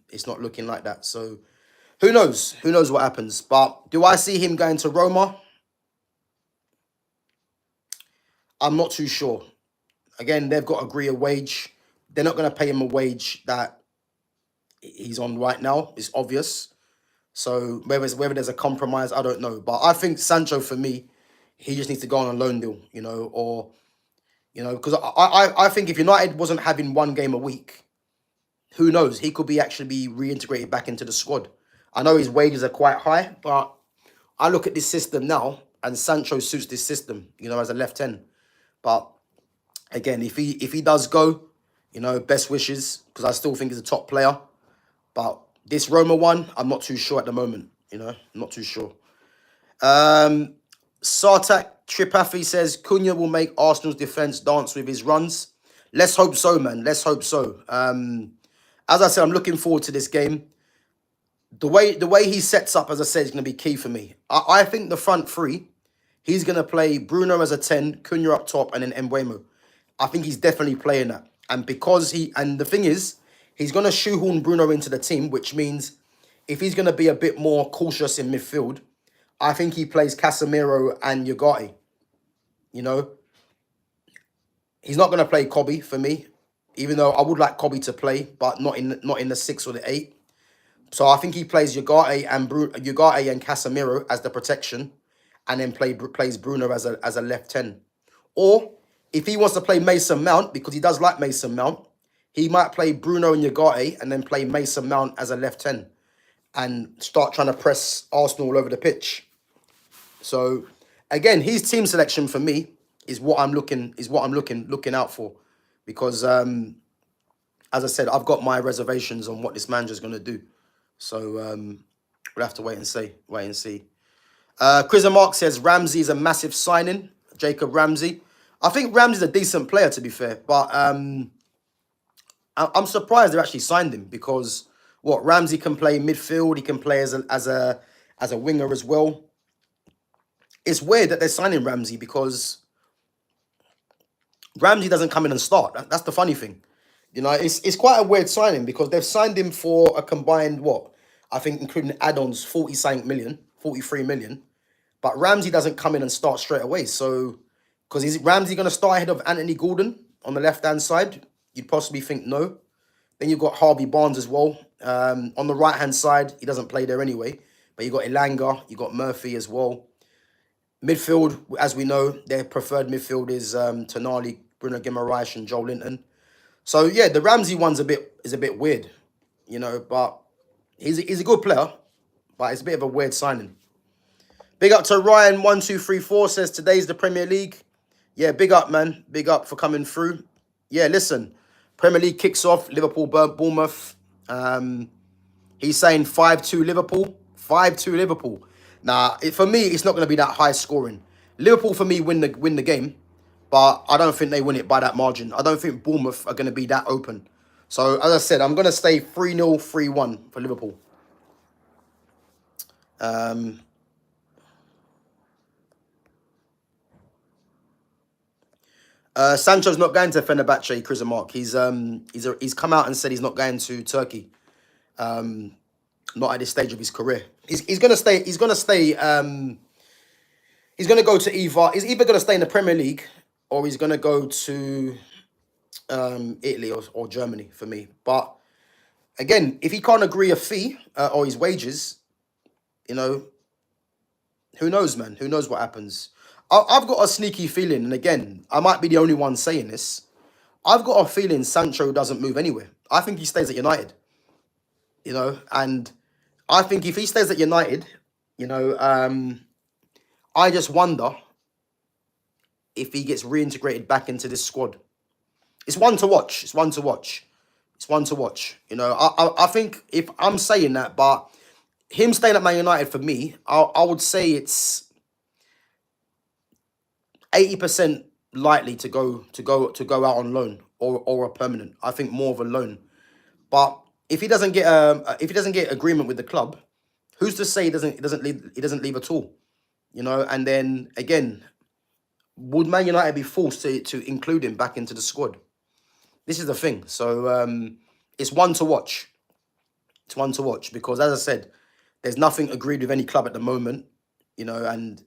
it's not looking like that. So who knows? Who knows what happens? But do I see him going to Roma? I'm not too sure. Again, they've got to agree a wage. They're not going to pay him a wage that he's on right now. It's obvious. So whether there's a compromise, I don't know. But I think Sancho, for me, he just needs to go on a loan deal, you know, or, you know, because I think if United wasn't having 1 game a week, who knows? He could actually be reintegrated back into the squad. I know his wages are quite high, but I look at this system now, and Sancho suits this system, you know, as a left hand. But again, if he does go, you know, best wishes, because I still think he's a top player. But this Roma one, I'm not too sure at the moment, you know, I'm not too sure. Sartak Tripathi says, Cunha will make Arsenal's defence dance with his runs. Let's hope so, man. Let's hope so. As I said, I'm looking forward to this game. The way he sets up, as I said, is going to be key for me. I think the front three, he's going to play Bruno as a 10, Cunha up top, and then Mbeumo. I think he's definitely playing that. And because the thing is, he's going to shoehorn Bruno into the team, which means if he's going to be a bit more cautious in midfield, I think he plays Casemiro and Ugarte. You know, he's not going to play Kobe for me, even though I would like Kobe to play, but not in the 6 or the 8. So I think he plays Ugarte and Casemiro as the protection, and then plays Bruno as a left 10. Or if he wants to play Mason Mount, because he does like Mason Mount, he might play Bruno and Ugarte and then play Mason Mount as a left 10 and start trying to press Arsenal all over the pitch. So again, his team selection for me is what I'm looking out for, because as I said, I've got my reservations on what this manager's going to do. So we'll have to wait and see. Chris and Mark says Ramsey is a massive signing. Jacob Ramsey. I think Ramsey's a decent player, to be fair, but I'm surprised they actually signed him, because Ramsey can play midfield, he can play as a winger as well. It's weird that they're signing Ramsey, because Ramsey doesn't come in and start. That's the funny thing. You know, it's quite a weird signing, because they've signed him for a combined, I think including add-ons, 43 million. But Ramsey doesn't come in and start straight away. So, because is Ramsey going to start ahead of Anthony Gordon on the left-hand side? You'd possibly think no. Then you've got Harvey Barnes as well. On the right-hand side, he doesn't play there anyway. But you've got Elanga, you've got Murphy as well. Midfield, as we know, their preferred midfield is Tonali, Bruno Guimaraes, and Joel Linton. So yeah, the Ramsey one's a bit weird, you know, but he's a good player, but it's a bit of a weird signing. Big up to Ryan1234 says today's the Premier League. Yeah, big up, man. Big up for coming through. Yeah, listen, Premier League kicks off. Liverpool, Bournemouth. He's saying 5-2 Liverpool. 5-2 Liverpool. Now, for me, it's not going to be that high scoring. Liverpool, for me, win the game. But I don't think they win it by that margin. I don't think Bournemouth are going to be that open. So, as I said, I'm going to stay 3-0, 3-1 for Liverpool. Sancho's not going to Fenerbahce, Chris and Mark. He's come out and said he's not going to Turkey. Not at this stage of his career. He's gonna stay. He's gonna stay. He's gonna go to either. He's either gonna stay in the Premier League or he's gonna go to Italy or Germany for me. But again, if he can't agree a fee or his wages, you know, who knows, man? Who knows what happens? I've got a sneaky feeling, and again, I might be the only one saying this. I've got a feeling Sancho doesn't move anywhere. I think he stays at United. You know, and I think if he stays at United, you know, I just wonder if he gets reintegrated back into this squad. It's one to watch. It's one to watch. It's one to watch. You know, I think if I'm saying that, but him staying at Man United for me, I would say it's 80% likely to go out on loan or a permanent. I think more of a loan. But if he doesn't get agreement with the club, who's to say he doesn't leave at all? You know, and then again, would Man United be forced to include him back into the squad? This is the thing. So it's one to watch. It's one to watch because, as I said, there's nothing agreed with any club at the moment. You know, and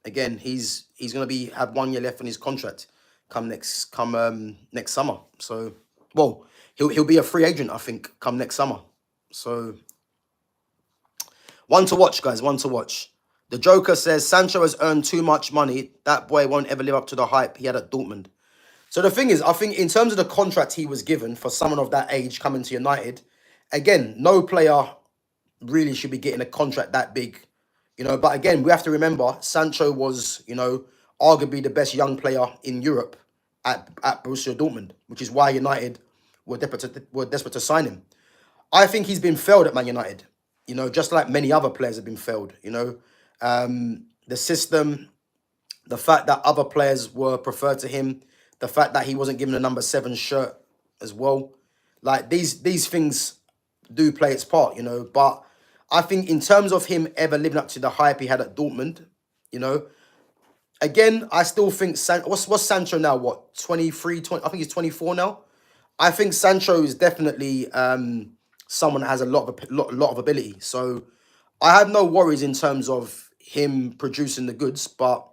again, he's going to have 1 year left on his contract come next summer. So, well, he'll be a free agent, I think, come next summer. So, one to watch, guys. One to watch. The Joker says Sancho has earned too much money. That boy won't ever live up to the hype he had at Dortmund. So the thing is, I think in terms of the contract he was given for someone of that age coming to United, again, no player really should be getting a contract that big. You know, but again, we have to remember Sancho was, you know, arguably the best young player in Europe at Borussia Dortmund, which is why United were desperate to sign him. I think he's been failed at Man United, you know, just like many other players have been failed, you know. The system, the fact that other players were preferred to him, the fact that he wasn't given a number 7 shirt as well. Like, these things do play its part, you know. But I think in terms of him ever living up to the hype he had at Dortmund, you know, again, I still think what's Sancho now? What, 23, 20? I think he's 24 now. I think Sancho is definitely someone that has a lot of ability. So I have no worries in terms of him producing the goods. But,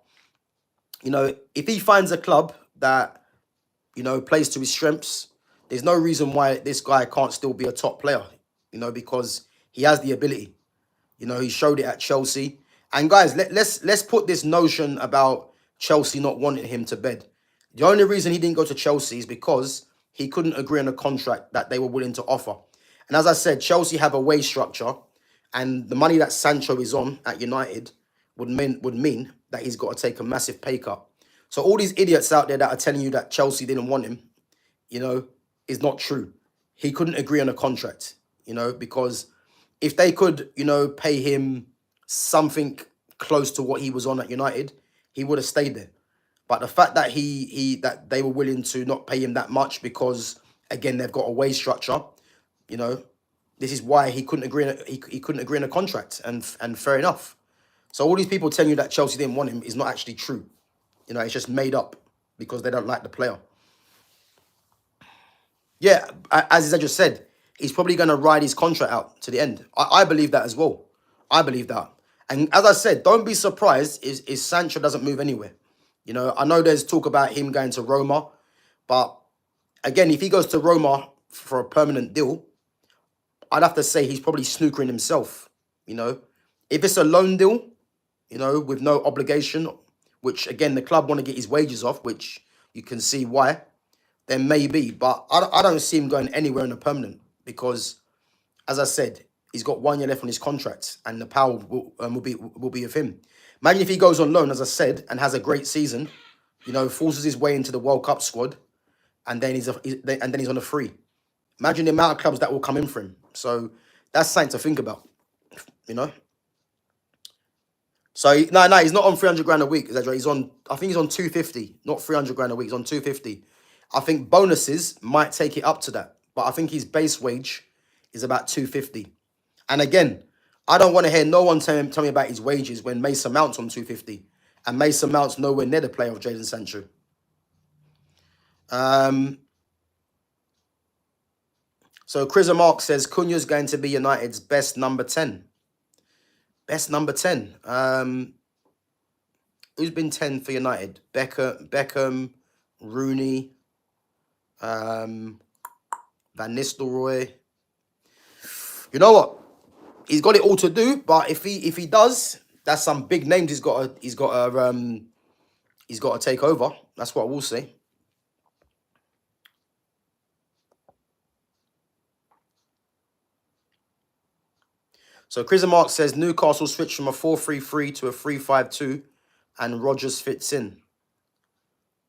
you know, if he finds a club that, you know, plays to his strengths, there's no reason why this guy can't still be a top player, you know, because he has the ability. You know, he showed it at Chelsea. And guys, let's put this notion about Chelsea not wanting him to bed. The only reason he didn't go to Chelsea is because he couldn't agree on a contract that they were willing to offer. And as I said, Chelsea have a wage structure, and the money that Sancho is on at United would mean that he's got to take a massive pay cut. So all these idiots out there that are telling you that Chelsea didn't want him, you know, is not true. He couldn't agree on a contract, you know, because if they could, you know, pay him something close to what he was on at United, he would have stayed there. But the fact that that they were willing to not pay him that much because, again, they've got a wage structure, you know, this is why he couldn't agree. He couldn't agree on a contract, and fair enough. So all these people telling you that Chelsea didn't want him is not actually true. You know, it's just made up because they don't like the player. Yeah, as I just said, he's probably going to ride his contract out to the end. I believe that as well. I believe that. And as I said, don't be surprised if Sancho doesn't move anywhere. You know, I know there's talk about him going to Roma, but again, if he goes to Roma for a permanent deal, I'd have to say he's probably snookering himself. You know, if it's a loan deal, you know, with no obligation, which again, the club want to get his wages off, which you can see why, then maybe. But I don't see him going anywhere in a permanent because, as I said, he's got 1 year left on his contract and the power will be with him. Imagine if he goes on loan, as I said, and has a great season, you know, forces his way into the World Cup squad, and then he's on a free. Imagine the amount of clubs that will come in for him. So That's something to think about, you know. So no, he's not on 300 grand a week. He's on, I think he's on 250, not 300 grand a week. He's on 250. I think bonuses might take it up to that, but I think his base wage is about 250. And again, I don't want to hear no one tell me about his wages when Mason Mount's on 250, and Mason Mount's nowhere near the player of Jadon Sancho. So Chris Mark says Cunha's going to be United's best number 10. Best number 10. Who's been 10 for United? Beckham, Rooney, Van Nistelrooy. You know what? He's got it all to do, but if he does, that's some big names he's got to take over. That's what I will say. So Chris Mark says Newcastle switched from a 4-3-3 to a 3-5-2, and Rodgers fits in.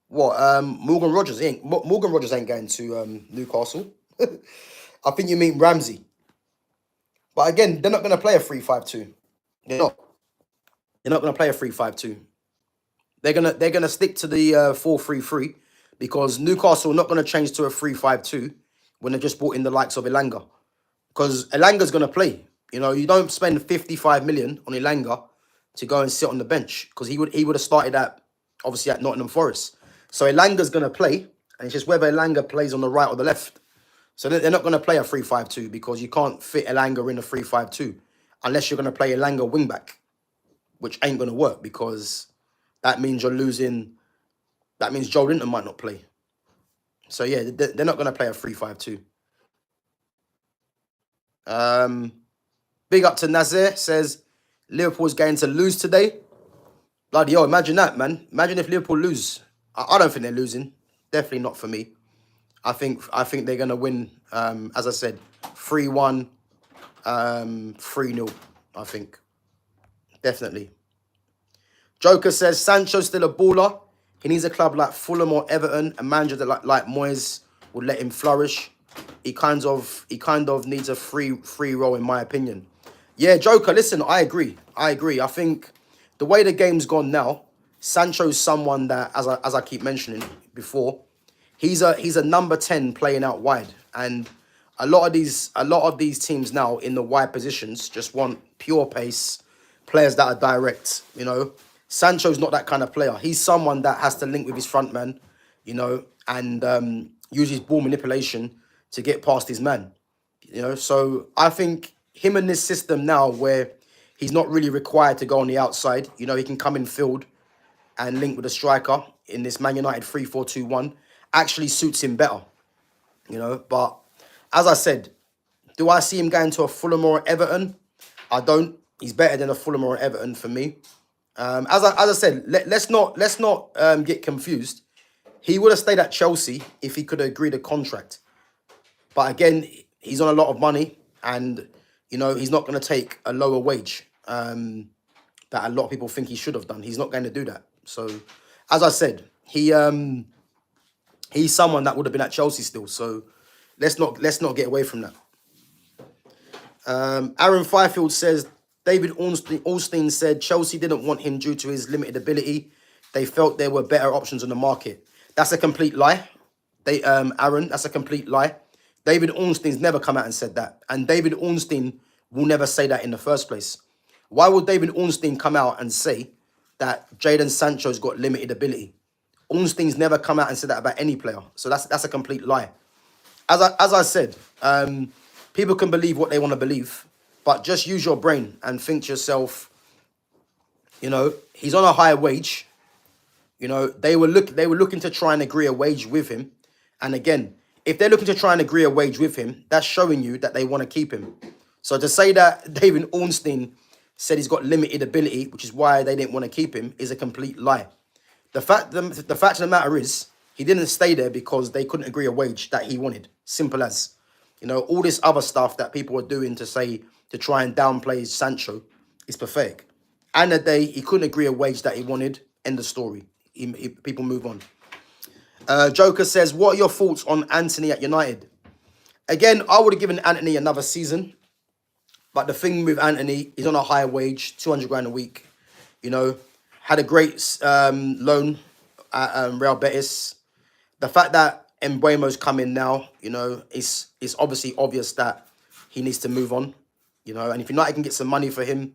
What? Morgan Rodgers ain't going to Newcastle. I think you mean Ramsey. But again, they're not going to play a 3-5-2. They're not. They're not going to play a 3-5-2. They're gonna stick to the 4-3-3 because Newcastle are not going to change to a 3-5-2 when they just brought in the likes of Elanga. Because Elanga's going to play. You know, you don't spend 55 million on Elanga to go and sit on the bench because he would have started obviously at Nottingham Forest. So Elanga's going to play, and it's just whether Elanga plays on the right or the left. So they're not going to play a 3-5-2 because you can't fit Elanga in a 3-5-2 unless you're going to play Elanga wing back, which ain't going to work because that means you're losing. That means Joe Linton might not play. So yeah, they're not going to play a 3-5-2. Big up to Nazir, says Liverpool's going to lose today. Bloody hell, imagine that, man. Imagine if Liverpool lose. I don't think they're losing. Definitely not for me. I think they're going to win, as I said, 3-1, 3-0, I think. Definitely. Joker says Sancho's still a baller. He needs a club like Fulham or Everton. A manager that like Moyes would let him flourish. He kind of needs a free role, in my opinion. Yeah, Joker, listen, I agree. I think the way the game's gone now, Sancho's someone that, as I keep mentioning before, he's a number 10 playing out wide. And a lot of these teams now in the wide positions just want pure pace, players that are direct, you know. Sancho's not that kind of player. He's someone that has to link with his front man, you know, and use his ball manipulation to get past his man, you know. So I think him in this system now where he's not really required to go on the outside, you know, he can come in field and link with a striker in this Man United 3-4-2-1 actually suits him better, you know. But as I said, do I see him going to a Fulham or Everton? I don't. He's better than a Fulham or Everton for me. As I said, let's not get confused. He would have stayed at Chelsea if he could have agreed a contract. But again, he's on a lot of money, and you know he's not going to take a lower wage that a lot of people think he should have done. He's not going to do that. So, as I said, he's someone that would have been at Chelsea still. So let's not get away from that. Aaron Fifield says David Ornstein said Chelsea didn't want him due to his limited ability. They felt there were better options on the market. That's a complete lie. Aaron, that's a complete lie. David Ornstein's never come out and said that. And David Ornstein will never say that in the first place. Why would David Ornstein come out and say that Jadon Sancho's got limited ability? Ornstein's never come out and said that about any player. So that's a complete lie. As I said, people can believe what they want to believe, but just use your brain and think to yourself, you know, he's on a higher wage. You know, they were looking to try and agree a wage with him. And again, if they're looking to try and agree a wage with him, that's showing you that they want to keep him. So to say that David Ornstein said he's got limited ability, which is why they didn't want to keep him, is a complete lie. The fact of the matter is, he didn't stay there because they couldn't agree a wage that he wanted. Simple as. You know, all this other stuff that people are doing to try and downplay Sancho is pathetic. And the day he couldn't agree a wage that he wanted, end of story. People move on. Joker says, what are your thoughts on Anthony at United? Again, I would have given Anthony another season. But the thing with Anthony, he's on a higher wage, 200 grand a week. You know, had a great loan at Real Betis. The fact that Mbuemo's come in now, you know, it's obviously obvious that he needs to move on. You know, and if United can get some money for him,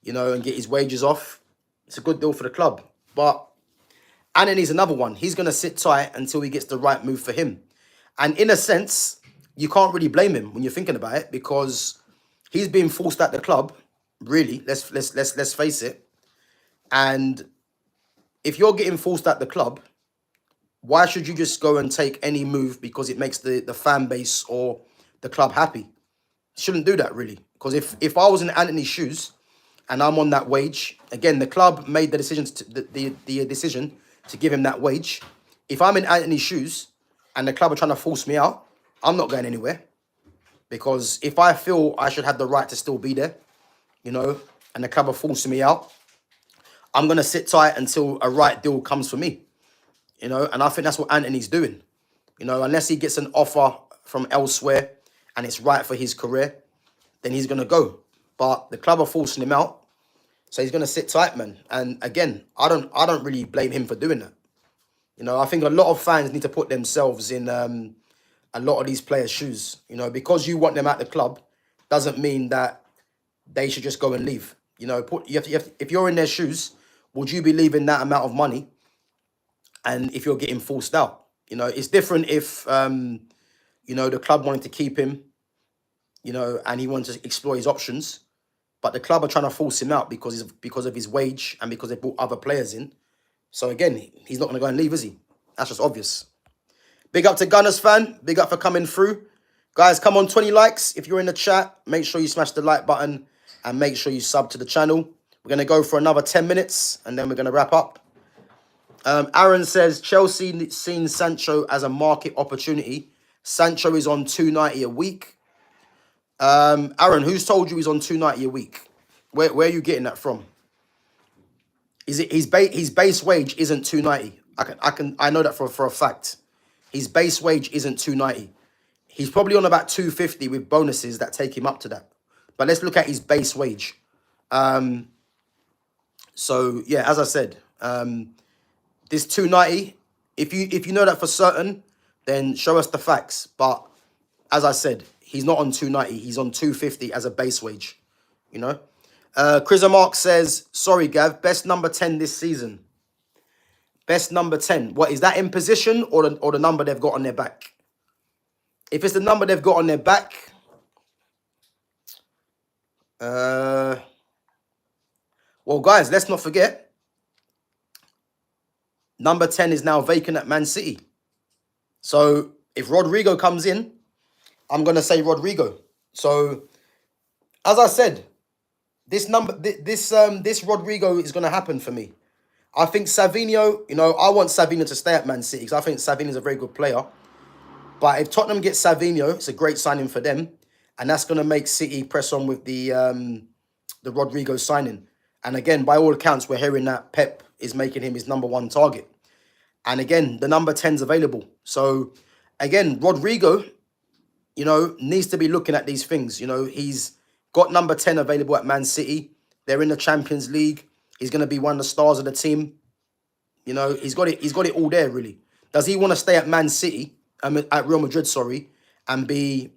you know, and get his wages off, it's a good deal for the club. But Anthony's another one. He's going to sit tight until he gets the right move for him. And in a sense, you can't really blame him when you're thinking about it, because he's being forced at the club, really. Let's face it. And if you're getting forced at the club, why should you just go and take any move because it makes the fan base or the club happy? Shouldn't do that, really. Because if I was in Anthony's shoes and I'm on that wage, again, the club made the decision the decision to give him that wage. If I'm in Anthony's shoes and the club are trying to force me out, I'm not going anywhere. Because if I feel I should have the right to still be there, you know, and the club are forcing me out, I'm going to sit tight until a right deal comes for me. You know, and I think that's what Anthony's doing. You know, unless he gets an offer from elsewhere and it's right for his career, then he's going to go. But the club are forcing him out, so he's going to sit tight, man. And again, I don't really blame him for doing that. You know, I think a lot of fans need to put themselves in a lot of these players' shoes. You know, because you want them at the club doesn't mean that they should just go and leave. You know, if you're in their shoes, would you be leaving that amount of money? And if you're getting forced out, you know, it's different if, you know, the club wanted to keep him, you know, and he wanted to explore his options. But the club are trying to force him out because of his wage and because they brought other players in. So again, he's not going to go and leave, is he? That's just obvious. Big up to Gunners fan. Big up for coming through. Guys, come on, 20 likes. If you're in the chat, make sure you smash the like button and make sure you sub to the channel. We're going to go for another 10 minutes and then we're going to wrap up. Aaron says, Chelsea seen Sancho as a market opportunity. Sancho is on 290 a week. Aaron, who's told you he's on 290 a week? Where are you getting that from? Is it his base wage isn't 290? I know that for a fact. His base wage isn't 290. He's probably on about 250 with bonuses that take him up to that. But let's look at his base wage. So yeah, as I said, this 290, if you know that for certain, then show us the facts. But as I said, he's not on 290. He's on 250 as a base wage, you know. Mark says, sorry, Gav, best number 10 this season. Best number 10. What, is that in position or the number they've got on their back? If it's the number they've got on their back, well, guys, let's not forget, number 10 is now vacant at Man City. So if Rodrigo comes in, I'm going to say Rodrigo. So as I said, this Rodrigo is going to happen for me. I think Savinho, you know, I want Savinho to stay at Man City because I think Savinho is a very good player. But if Tottenham gets Savinho, it's a great signing for them. And that's going to make City press on with the Rodrigo signing. And again, by all accounts, we're hearing that Pep is making him his number one target. And again, the number 10's available. So again, Rodrigo, you know, needs to be looking at these things. You know, he's got number 10 available at Man City. They're in the Champions League. He's going to be one of the stars of the team. You know, he's got it all there, really. Does he want to stay at Man City, at Real Madrid, sorry, and be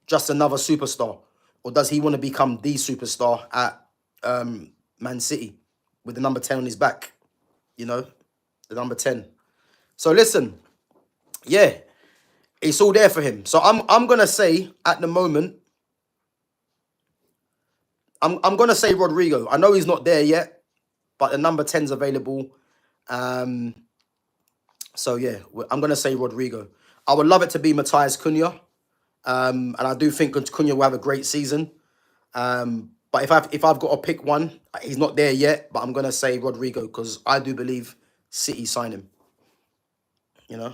just another superstar? Or does he want to become the superstar at Man City with the number 10 on his back? You know, the number 10. So listen, yeah, it's all there for him. So I'm going to say at the moment, I'm going to say Rodrigo. I know he's not there yet, but the number 10's available. So yeah, I'm going to say Rodrigo. I would love it to be Matthias Cunha. And I do think Cunha will have a great season. But if I've got to pick one, he's not there yet, but I'm going to say Rodrigo because I do believe City sign him. You know?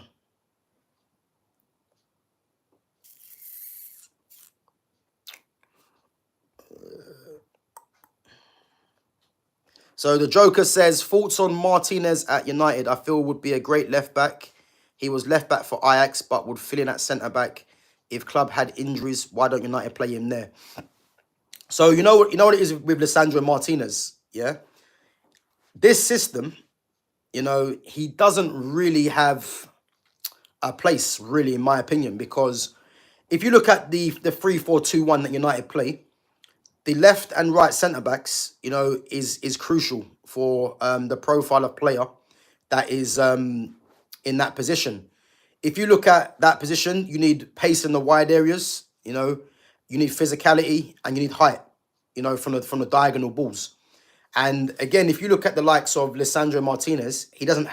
So the Joker says, thoughts on Martinez at United? I feel would be a great left back. He was left back for Ajax, but would fill in at centre back. If club had injuries, why don't United play him there? So you know what it is with Lisandro Martinez, yeah? This system, he doesn't really have a place, really, in my opinion, because if you look at the 3-4-2-1 that United play, the left and right centre backs, is crucial for the profile of player that is in that position. If you look at that position, you need pace in the wide areas. You need physicality and you need height. From the diagonal balls. And again, if you look at the likes of Lisandro Martinez, he hasn't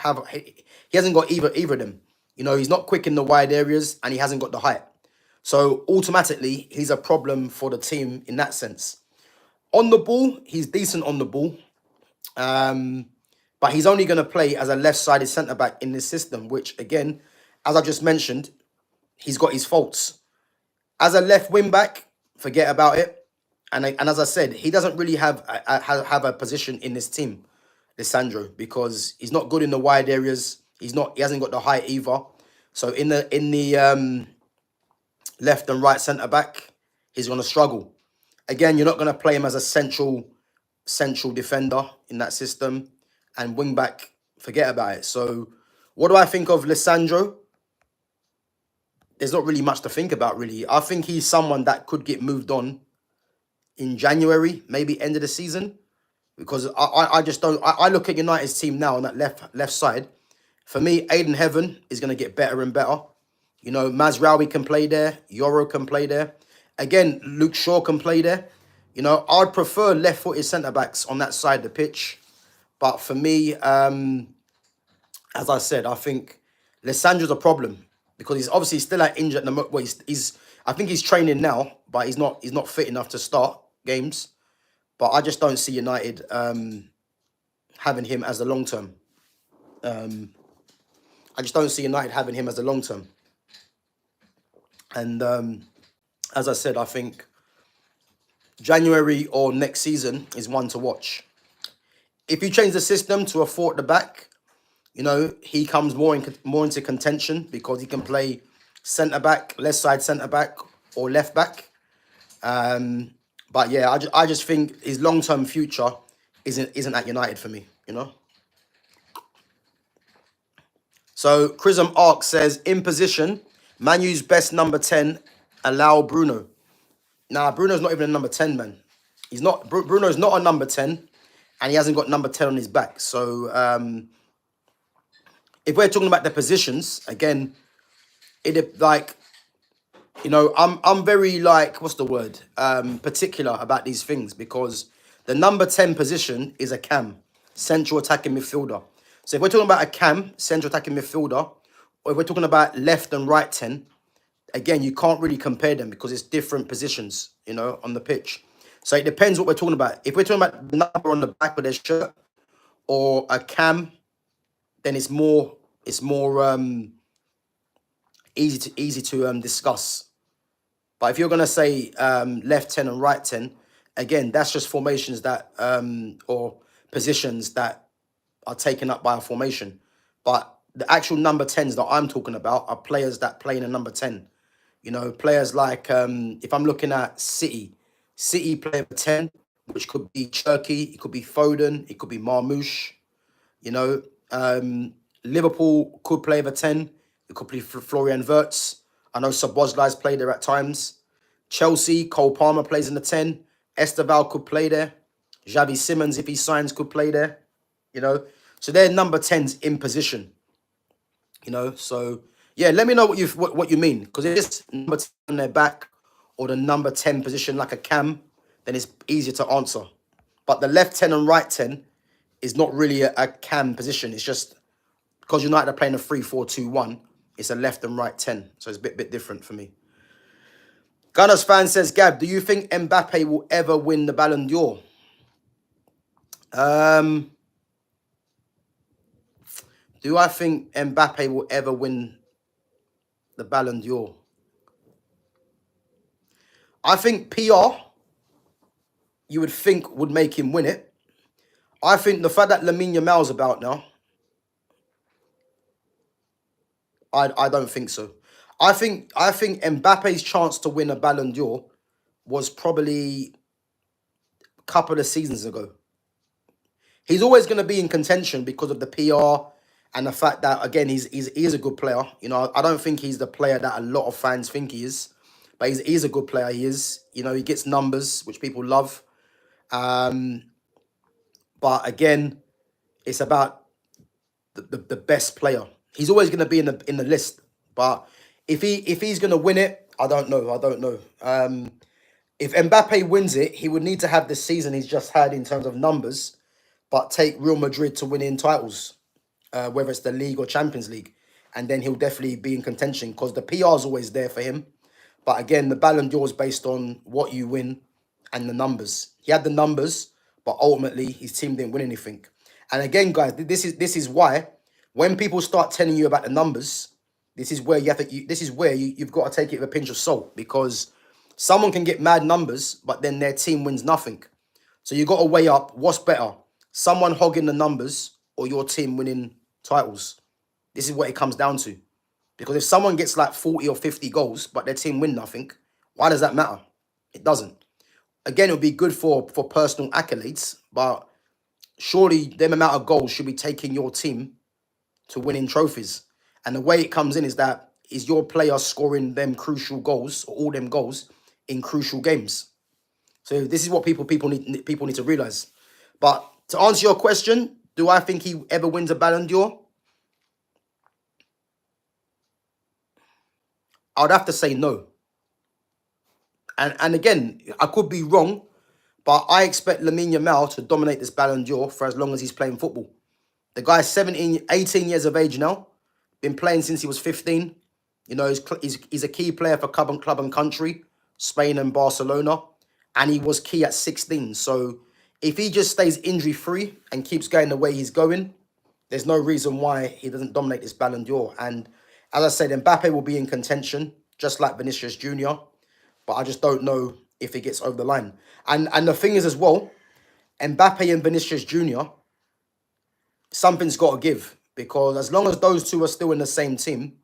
got either of them. He's not quick in the wide areas and he hasn't got the height. So automatically, he's a problem for the team in that sense. On the ball, he's decent on the ball. But he's only going to play as a left-sided centre-back in this system, which, again, as I just mentioned, he's got his faults. As a left wing-back, forget about it. And as I said, he doesn't really have a position in this team, Lisandro, because he's not good in the wide areas. He hasn't got the height either. So in the left and right centre back, he's going to struggle. Again, you're not going to play him as a central defender in that system, and wing back, forget about it. So what do I think of Lisandro? There's not really much to think about, really. I think he's someone that could get moved on in January, maybe end of the season, because I just don't. I look at United's team now on that left side. For me, Aiden Heaven is going to get better and better. Mazraoui can play there. Yoro can play there. Again, Luke Shaw can play there. I'd prefer left-footed centre-backs on that side of the pitch. But for me, as I said, I think Lissandro's a problem because he's obviously still at injured. Well, I think he's training now, but he's not fit enough to start games. But I just don't see United having him as the long term. I just don't see United having him as the long term. And as I said, I think January or next season is one to watch. If you change the system to a four at the back, he comes more into contention because he can play centre back, left side centre back, or left back. But yeah, I just think his long term future isn't at United for me. So Chrism Ark says in position, Man U's best number 10, allow Bruno. Nah, Bruno's not even a number 10, man. He's not. Bruno's not a number 10, and he hasn't got number 10 on his back. So if we're talking about the positions, again, I'm very what's the word? Particular about these things because the number 10 position is a cam, central attacking midfielder. So if we're talking about a cam, central attacking midfielder, or if we're talking about left and right 10, again, you can't really compare them because it's different positions, on the pitch. So it depends what we're talking about. If we're talking about the number on the back of their shirt or a cam, then it's more easy to discuss. But if you're gonna say left 10 and right 10, again, that's just formations that or positions that are taken up by a formation. But the actual number 10s that I'm talking about are players that play in a number 10. Players like if I'm looking at City play for 10, which could be Cherky, it could be Foden, it could be Marmoush. Liverpool could play for 10. It could be Florian Wirtz. I know Szoboszlai's played there at times. Chelsea, Cole Palmer plays in the 10. Esteval could play there. Xavi Simons, if he signs, could play there. So they're number 10s in position. So yeah, let me know what you mean. Because if it's number 10 on their back or the number 10 position like a cam, then it's easier to answer. But the left 10 and right 10 is not really a cam position. It's just because United are playing a 3-4-2-1, it's a left and right 10. So it's a bit different for me. Gunners fan says, Gab, do you think Mbappe will ever win the Ballon d'Or? Do I think Mbappe will ever win the Ballon d'Or? I think PR, you would think, would make him win it. I think the fact that Lamine Yamal's about now, I don't think so. I think Mbappe's chance to win a Ballon d'Or was probably couple of seasons ago. He's always going to be in contention because of the PR and the fact that, again, he is a good player. You know, I don't think he's the player that a lot of fans think he is, but he's a good player. He is. You know, he gets numbers, which people love. But again, it's about the best player. He's always going to be in the list. But if he's going to win it, I don't know. If Mbappe wins it, he would need to have the season he's just had in terms of numbers, but take Real Madrid to winning titles, whether it's the league or Champions League. And then he'll definitely be in contention because the PR is always there for him. But again, the Ballon d'Or is based on what you win and the numbers. He had the numbers, but ultimately his team didn't win anything. And again, guys, this is why when people start telling you about the numbers, this is where you've got to take it with a pinch of salt, because someone can get mad numbers, but then their team wins nothing. So you got to weigh up what's better: someone hogging the numbers or your team winning titles. This is what it comes down to. Because if someone gets like 40 or 50 goals, but their team win nothing, why does that matter? It doesn't. Again, it would be good for personal accolades, but surely them amount of goals should be taking your team to winning trophies. And the way it comes in is that is your player scoring them crucial goals or all them goals in crucial games. So this is what people need to realize. But to answer your question, do I think he ever wins a Ballon d'Or? I would have to say no. And again, I could be wrong, but I expect Lamine Yamal to dominate this Ballon d'Or for as long as he's playing football. The guy's 18 years of age now, been playing since he was 15. You know, he's a key player for club and country, Spain and Barcelona, and he was key at 16. So if he just stays injury-free and keeps going the way he's going, there's no reason why he doesn't dominate this Ballon d'Or. And as I said, Mbappe will be in contention, just like Vinicius Jr., but I just don't know if he gets over the line. And the thing is as well, Mbappe and Vinicius Jr., something's got to give, because as long as those two are still in the same team,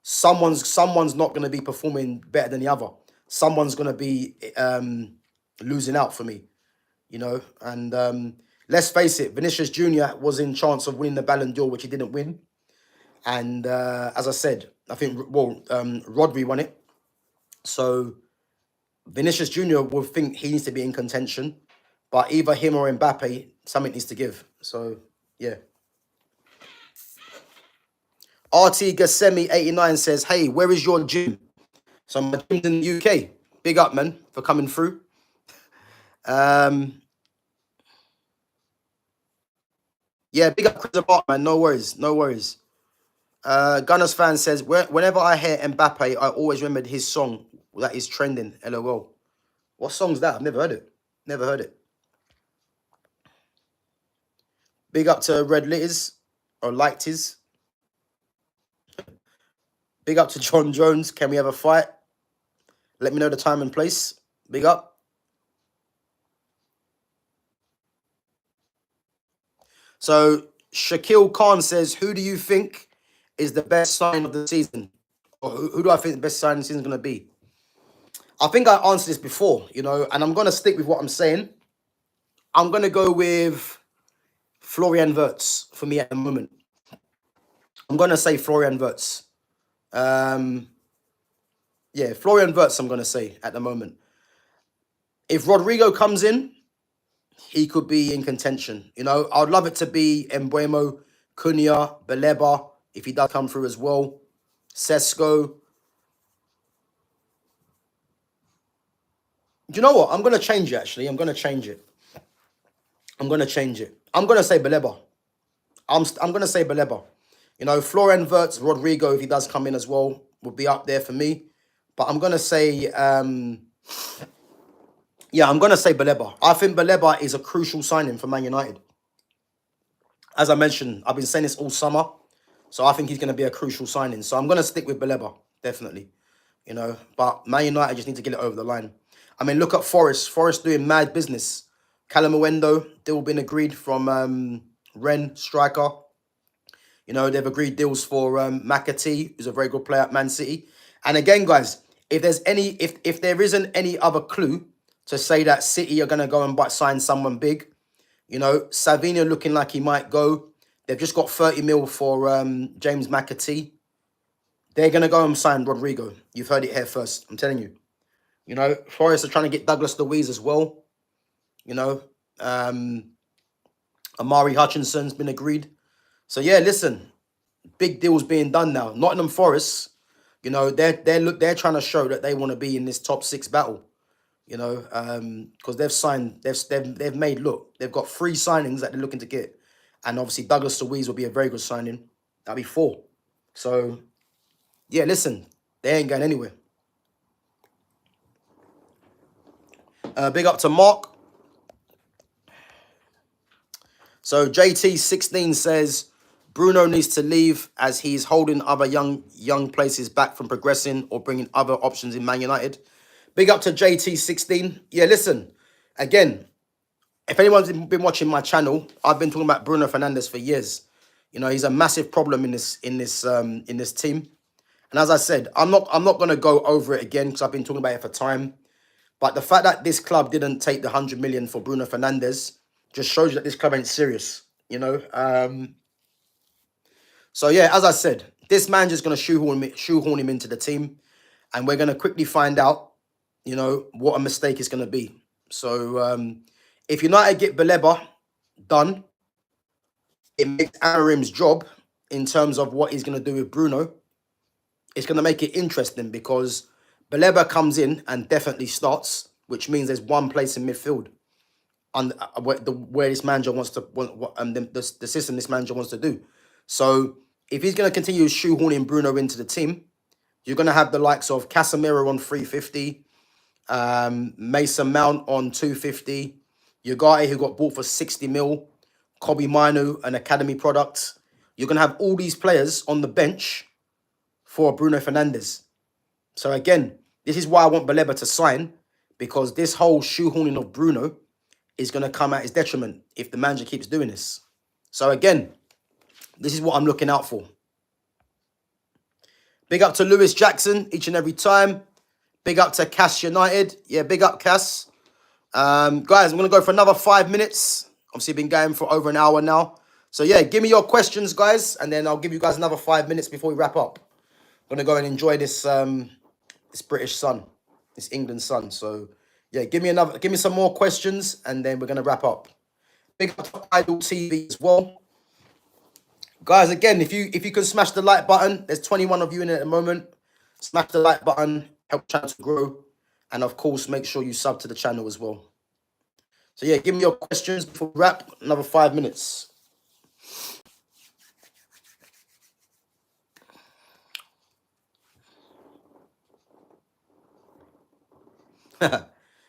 someone's not going to be performing better than the other. Someone's going to be losing out for me, you know. And let's face it, Vinicius Jr. was in chance of winning the Ballon d'Or, which he didn't win. And as I said, I think, Rodri won it. So Vinicius Jr. will think he needs to be in contention, but either him or Mbappe, something needs to give. So, yeah. RT Gasemi 89 says, hey, where is your gym? So my gym's in the UK. Big up, man, for coming through. Yeah, big up Chris Apart, man. No worries, no worries. Gunners fan says, whenever I hear Mbappe, I always remembered his song that is trending. LOL. What song's that? I've never heard it. Never heard it. Big up to Red Litters or Lighties. Big up to John Jones. Can we have a fight? Let me know the time and place. Big up. So Shaquille Khan says, who do you think is the best sign of the season? Or who do I think the best sign of the season is going to be? I think I answered this before, you know, and I'm going to stick with what I'm saying. I'm going to go with Florian Wirtz for me at the moment. I'm going to say Florian Wirtz. Yeah, Florian Wirtz, I'm going to say at the moment. If Rodrigo comes in, he could be in contention. You know, I'd love it to be Mbeumo, Cunha, Baleba, if he does come through as well. Sesko. Do you know what? I'm going to change it, actually. I'm going to change it. I'm going to say Baleba. I'm going to say Baleba. You know, Florian Wirtz, Rodrigo, if he does come in as well, would be up there for me. But I'm going to say, yeah, I'm going to say Baleba. I think Baleba is a crucial signing for Man United. As I mentioned, I've been saying this all summer. So I think he's going to be a crucial signing. So I'm going to stick with Baleba, definitely. You know, but Man United just need to get it over the line. I mean, look at Forest. Forest doing mad business. Callum Owendo, deal been agreed from Ren, striker. You know, they've agreed deals for McAtee, who's a very good player at Man City. And again, guys, if there isn't any other clue to say that City are going to go and sign someone big. You know, Savinho looking like he might go. They've just got 30 mil for James McAtee. They're going to go and sign Rodrigo. You've heard it here first. I'm telling you. You know, Forest are trying to get Douglas Luiz as well. You know, Amari Hutchinson's been agreed. So, yeah, listen. Big deals being done now. Nottingham Forest, you know, they're trying to show that they want to be in this top 6 battle. You know, because they've signed, they've made, look, they've got 3 signings that they're looking to get. And obviously Douglas Luiz will be a very good signing. That'll be 4. So, yeah, listen, they ain't going anywhere. Big up to Mark. So JT16 says, Bruno needs to leave as he's holding other young places back from progressing or bringing other options in Man United. Big up to JT16. Yeah, listen, again, if anyone's been watching my channel, I've been talking about Bruno Fernandes for years. You know, he's a massive problem in this team. And as I said, I'm not going to go over it again because I've been talking about it for time. But the fact that this club didn't take the 100 million for Bruno Fernandes just shows you that this club ain't serious. You know. So yeah, as I said, this manager's going to shoehorn him into the team, and we're going to quickly find out, you know, what a mistake is going to be. So if United get Baleba done, it makes Amarim's job in terms of what he's going to do with Bruno. It's going to make it interesting because Baleba comes in and definitely starts, which means there's one place in midfield on where this manager wants to, the system this manager wants to do. So if he's going to continue shoehorning Bruno into the team, you're going to have the likes of Casemiro on 350, Mason Mount on 250, Ugarte who got bought for 60 mil, Kobe Minu, an academy product. You're going to have all these players on the bench for Bruno Fernandes. So again, this is why I want Baleba to sign, because this whole shoehorning of Bruno is going to come at his detriment if the manager keeps doing this. So again, this is what I'm looking out for. Big up to Lewis Jackson each and every time. Big up to Cass United. Yeah, big up Cass. Guys, I'm going to go for another 5 minutes. Obviously, been going for over an hour now. So yeah, give me your questions, guys, and then I'll give you guys another 5 minutes before we wrap up. I'm going to go and enjoy this this British sun, this England sun. So yeah, give me some more questions, and then we're going to wrap up. Big up to Idol TV as well. Guys, again, if you can smash the like button, there's 21 of you in it at the moment. Smash the like button, help the channel to grow. And of course, make sure you sub to the channel as well. So yeah, give me your questions before we wrap. Another 5 minutes.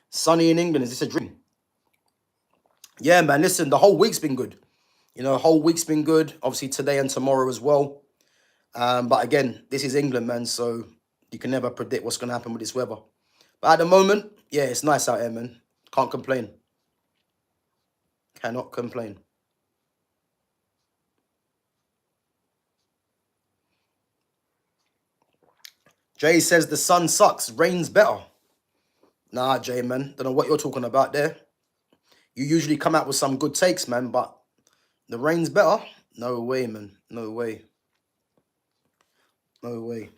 Sunny in England, is this a dream? Yeah, man, listen, the whole week's been good. You know, the whole week's been good. Obviously, today and tomorrow as well. But again, this is England, man, so you can never predict what's going to happen with this weather. But at the moment, yeah, it's nice out here, man. Can't complain. Cannot complain. Jay says the sun sucks. Rain's better. Nah, Jay, man. Don't know what you're talking about there. You usually come out with some good takes, man, but the rain's better? No way, man. No way. No way.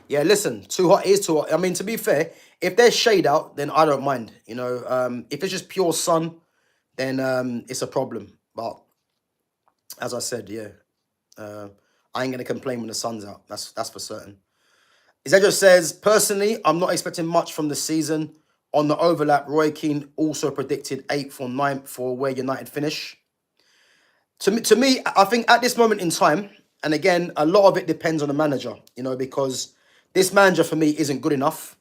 Yeah, listen, too hot is too hot. I mean, to be fair, if there's shade out, then I don't mind. You know, if it's just pure sun, then it's a problem. But as I said, yeah, I ain't going to complain when the sun's out. That's for certain. Izedra says, personally, I'm not expecting much from the season. On the overlap, Roy Keane also predicted 8th or 9th for where United finish. To me, I think at this moment in time, and again, a lot of it depends on the manager, you know, because this manager for me isn't good enough.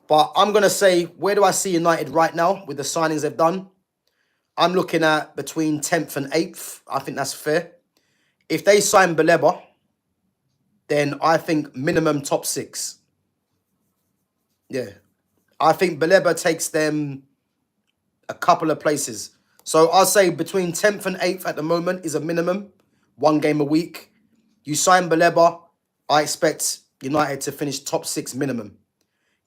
But I'm going to say, where do I see United right now with the signings they've done? I'm looking at between 10th and 8th. I think that's fair. If they sign Baleba, then I think minimum top 6. Yeah. I think Baleba takes them a couple of places. So I'll say between 10th and 8th at the moment is a minimum. 1 game a week. You sign Baleba, I expect United to finish top 6 minimum.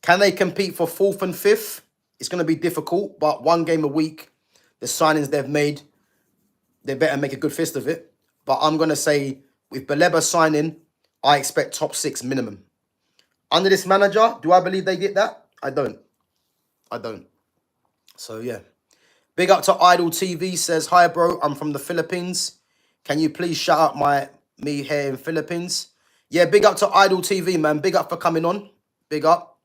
Can they compete for 4th and 5th? It's going to be difficult, but 1 game a week, the signings they've made, they better make a good fist of it. But I'm going to say, with Baleba signing, I expect top 6 minimum. Under this manager, do I believe they get that? I don't. So, yeah. Big up to Idol TV, says, hi, bro, I'm from the Philippines. Can you please shout out me here in Philippines? Yeah, big up to Idol TV, man. Big up for coming on. Big up.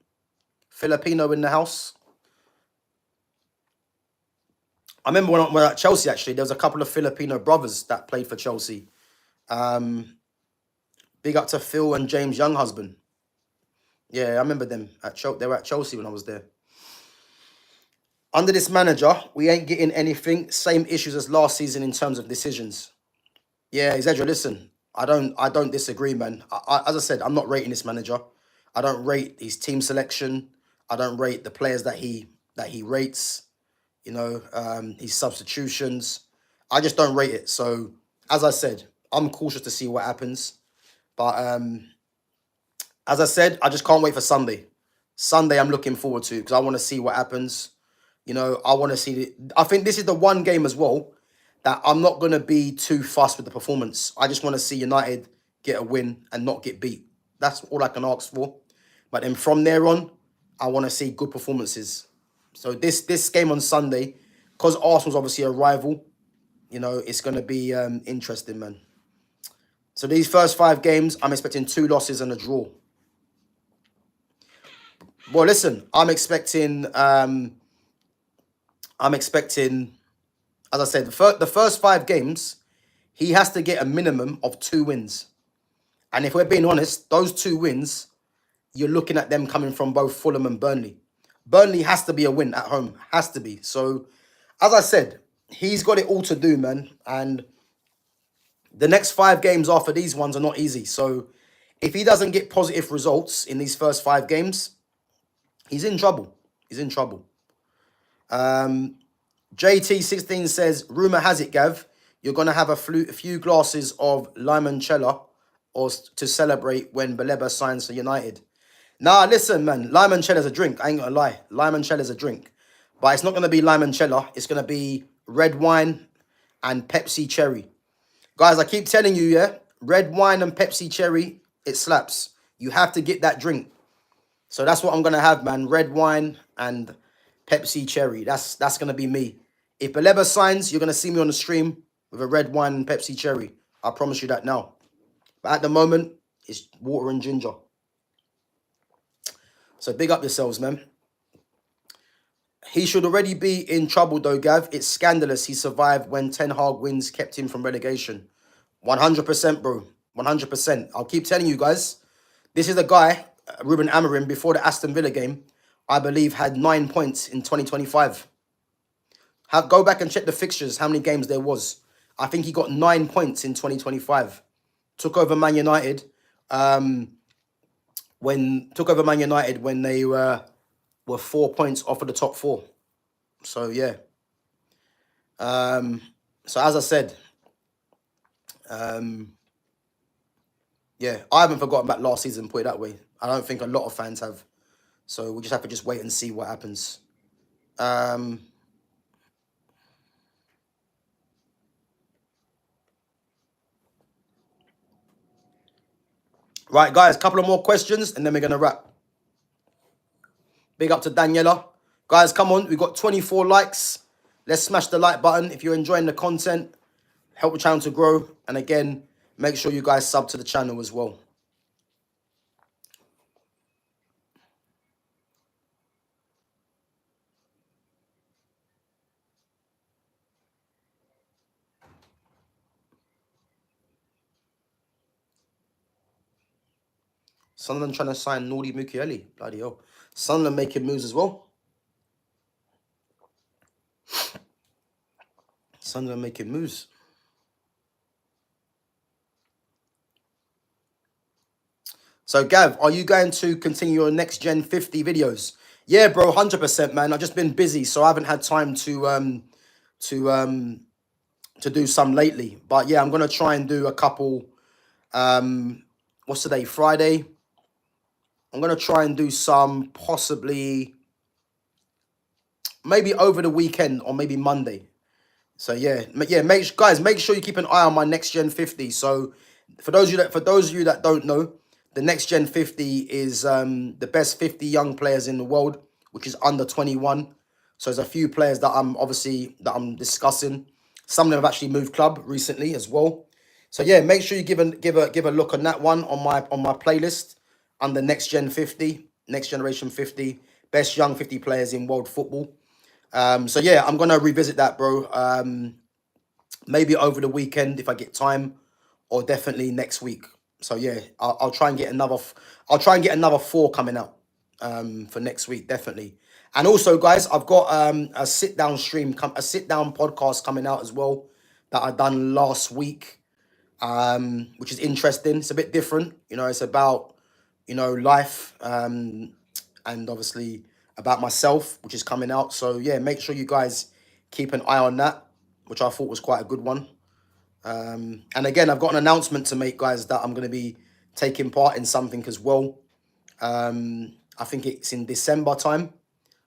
Filipino in the house. I remember when I was at Chelsea, actually, there was a couple of Filipino brothers that played for Chelsea. Big up to Phil and James Younghusband. Yeah, I remember them. They were at Chelsea when I was there. Under this manager, we ain't getting anything. Same issues as last season in terms of decisions. Yeah, Zedra, listen, I don't disagree, man. As I said, I'm not rating this manager. I don't rate his team selection. I don't rate the players that he rates. You know, his substitutions. I just don't rate it. So, as I said, I'm cautious to see what happens. But as I said, I just can't wait for Sunday. Sunday, I'm looking forward to because I want to see what happens. You know, I want to see. I think this is the one game as well that I'm not going to be too fussed with the performance. I just want to see United get a win and not get beat. That's all I can ask for. But then from there on, I want to see good performances. So this game on Sunday, because Arsenal's obviously a rival, you know, it's going to be interesting, man. So these first 5 games, I'm expecting 2 losses and a draw. Well, listen, I'm expecting, as I said, the first 5 games, he has to get a minimum of 2 wins. And if we're being honest, those 2 wins, you're looking at them coming from both Fulham and Burnley. Burnley has to be a win at home. Has to be. So, as I said, he's got it all to do, man. And the next 5 games after these ones are not easy. So, if he doesn't get positive results in these first 5 games, he's in trouble. He's in trouble. JT16 says, rumour has it, Gav, you're going to have a few glasses of limoncello or to celebrate when Baleba signs for United. Nah, listen, man. Limoncello's a drink. I ain't going to lie. Limoncello's a drink. But it's not going to be limoncello. It's going to be red wine and Pepsi cherry. Guys, I keep telling you, yeah, red wine and Pepsi cherry, it slaps. You have to get that drink. So that's what I'm going to have, man. Red wine and Pepsi cherry. That's going to be me. If Baleba signs, you're going to see me on the stream with a red wine and Pepsi cherry. I promise you that now. But at the moment, it's water and ginger. So big up yourselves, man. He should already be in trouble, though, Gav. It's scandalous he survived when Ten Hag wins kept him from relegation. 100%, bro. 100%. I'll keep telling you guys. This is a guy, Ruben Amorim, before the Aston Villa game, I believe had 9 points in 2025. Go back and check the fixtures, how many games there was. I think he got 9 points in 2025. Took over Man United when they were 4 points off of the top 4. So, yeah. So, as I said, yeah, I haven't forgotten about last season, put it that way. I don't think a lot of fans have. So, we'll just have to wait and see what happens. Right, guys, a couple of more questions and then we're going to wrap. Big up to Daniela. Guys, come on. We've got 24 likes. Let's smash the like button. If you're enjoying the content, help the channel to grow. And again, make sure you guys sub to the channel as well. Sunderland trying to sign Nordi Mukiele. Bloody hell. Sunderland making moves as well. Sunderland making moves. So, Gav, are you going to continue your next Gen 50 videos? Yeah, bro, 100%, man. I've just been busy, so I haven't had time to to do some lately. But yeah, I'm going to try and do a couple. What's today? Friday. I'm going to try and do some possibly maybe over the weekend or maybe Monday. So yeah, yeah, guys, make sure you keep an eye on my next gen 50. So for those of you that don't know, the next gen 50 is the best 50 young players in the world, which is under 21. So there's a few players that I'm discussing. Some of them have actually moved club recently as well. So yeah, make sure you give a look on that one on my playlist under next gen 50, next generation 50, best young 50 players in world football. So yeah, I'm gonna revisit that, bro. Maybe over the weekend if I get time, or definitely next week. So yeah, I'll try and get I'll try and get another 4 coming out for next week, definitely. And also, guys, I've got a sit down podcast coming out as well that I done last week, which is interesting. It's a bit different, you know. It's about life, and obviously about myself, which is coming out. So yeah, make sure you guys keep an eye on that, which I thought was quite a good one. And again, I've got an announcement to make, guys, that I'm going to be taking part in something as well. I think it's in December time.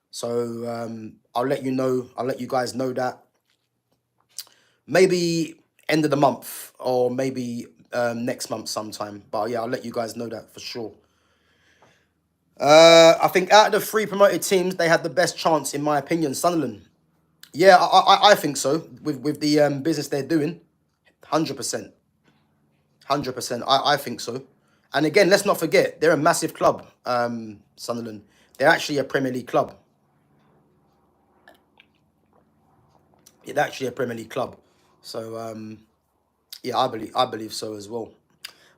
So I'll let you guys know that maybe end of the month or maybe next month sometime. But yeah, I'll let you guys know that for sure. I think out of the 3 promoted teams, they had the best chance, in my opinion. Sunderland. Yeah, I think so. With the business they're doing, 100%, 100%. I think so. And again, let's not forget they're a massive club. Sunderland. They're actually a Premier League club. It's actually a Premier League club. So yeah, I believe so as well.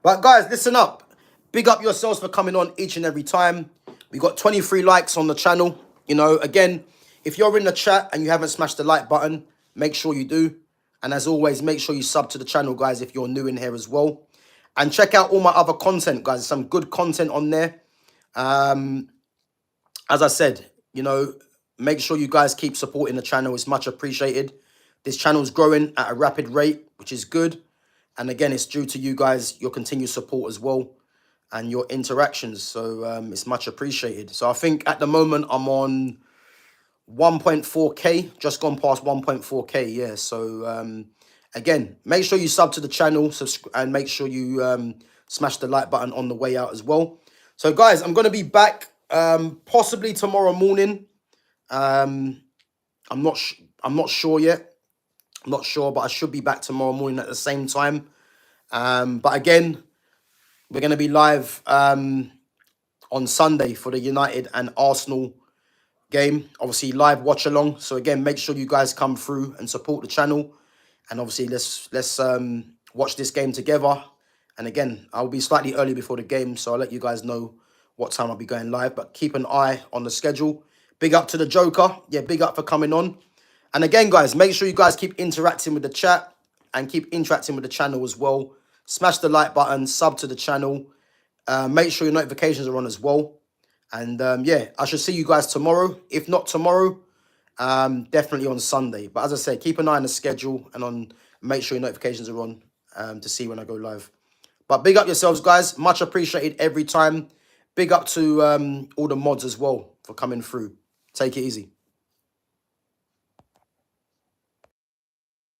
But guys, listen up. Big up yourselves for coming on each and every time. We got 23 likes on the channel. You know, again, if you're in the chat and you haven't smashed the like button, make sure you do. And as always, make sure you sub to the channel, guys, if you're new in here as well. And check out all my other content, guys. There's some good content on there. As I said, make sure you guys keep supporting the channel. It's much appreciated. This channel is growing at a rapid rate, which is good. And again, it's due to you guys, your continued support as well, and your interactions. So it's much appreciated. So I think at the moment I'm on 1.4K, just gone past 1.4K. Yeah. So again, make sure you sub to the channel, and make sure you smash the like button on the way out as well. So guys, I'm going to be back possibly tomorrow morning. I'm not sure yet. I'm not sure, but I should be back tomorrow morning at the same time. But again, we're going to be live on Sunday for the United and Arsenal game. Obviously, live watch along. So again, make sure you guys come through and support the channel. And obviously, let's watch this game together. And again, I'll be slightly early before the game, so I'll let you guys know what time I'll be going live. But keep an eye on the schedule. Big up to the Joker. Yeah, big up for coming on. And again, guys, make sure you guys keep interacting with the chat and keep interacting with the channel as well. Smash the like button, sub to the channel. Make sure your notifications are on as well. And yeah, I should see you guys tomorrow. If not tomorrow, definitely on Sunday. But as I said, keep an eye on the schedule and make sure your notifications are on to see when I go live. But big up yourselves, guys. Much appreciated every time. Big up to all the mods as well for coming through. Take it easy.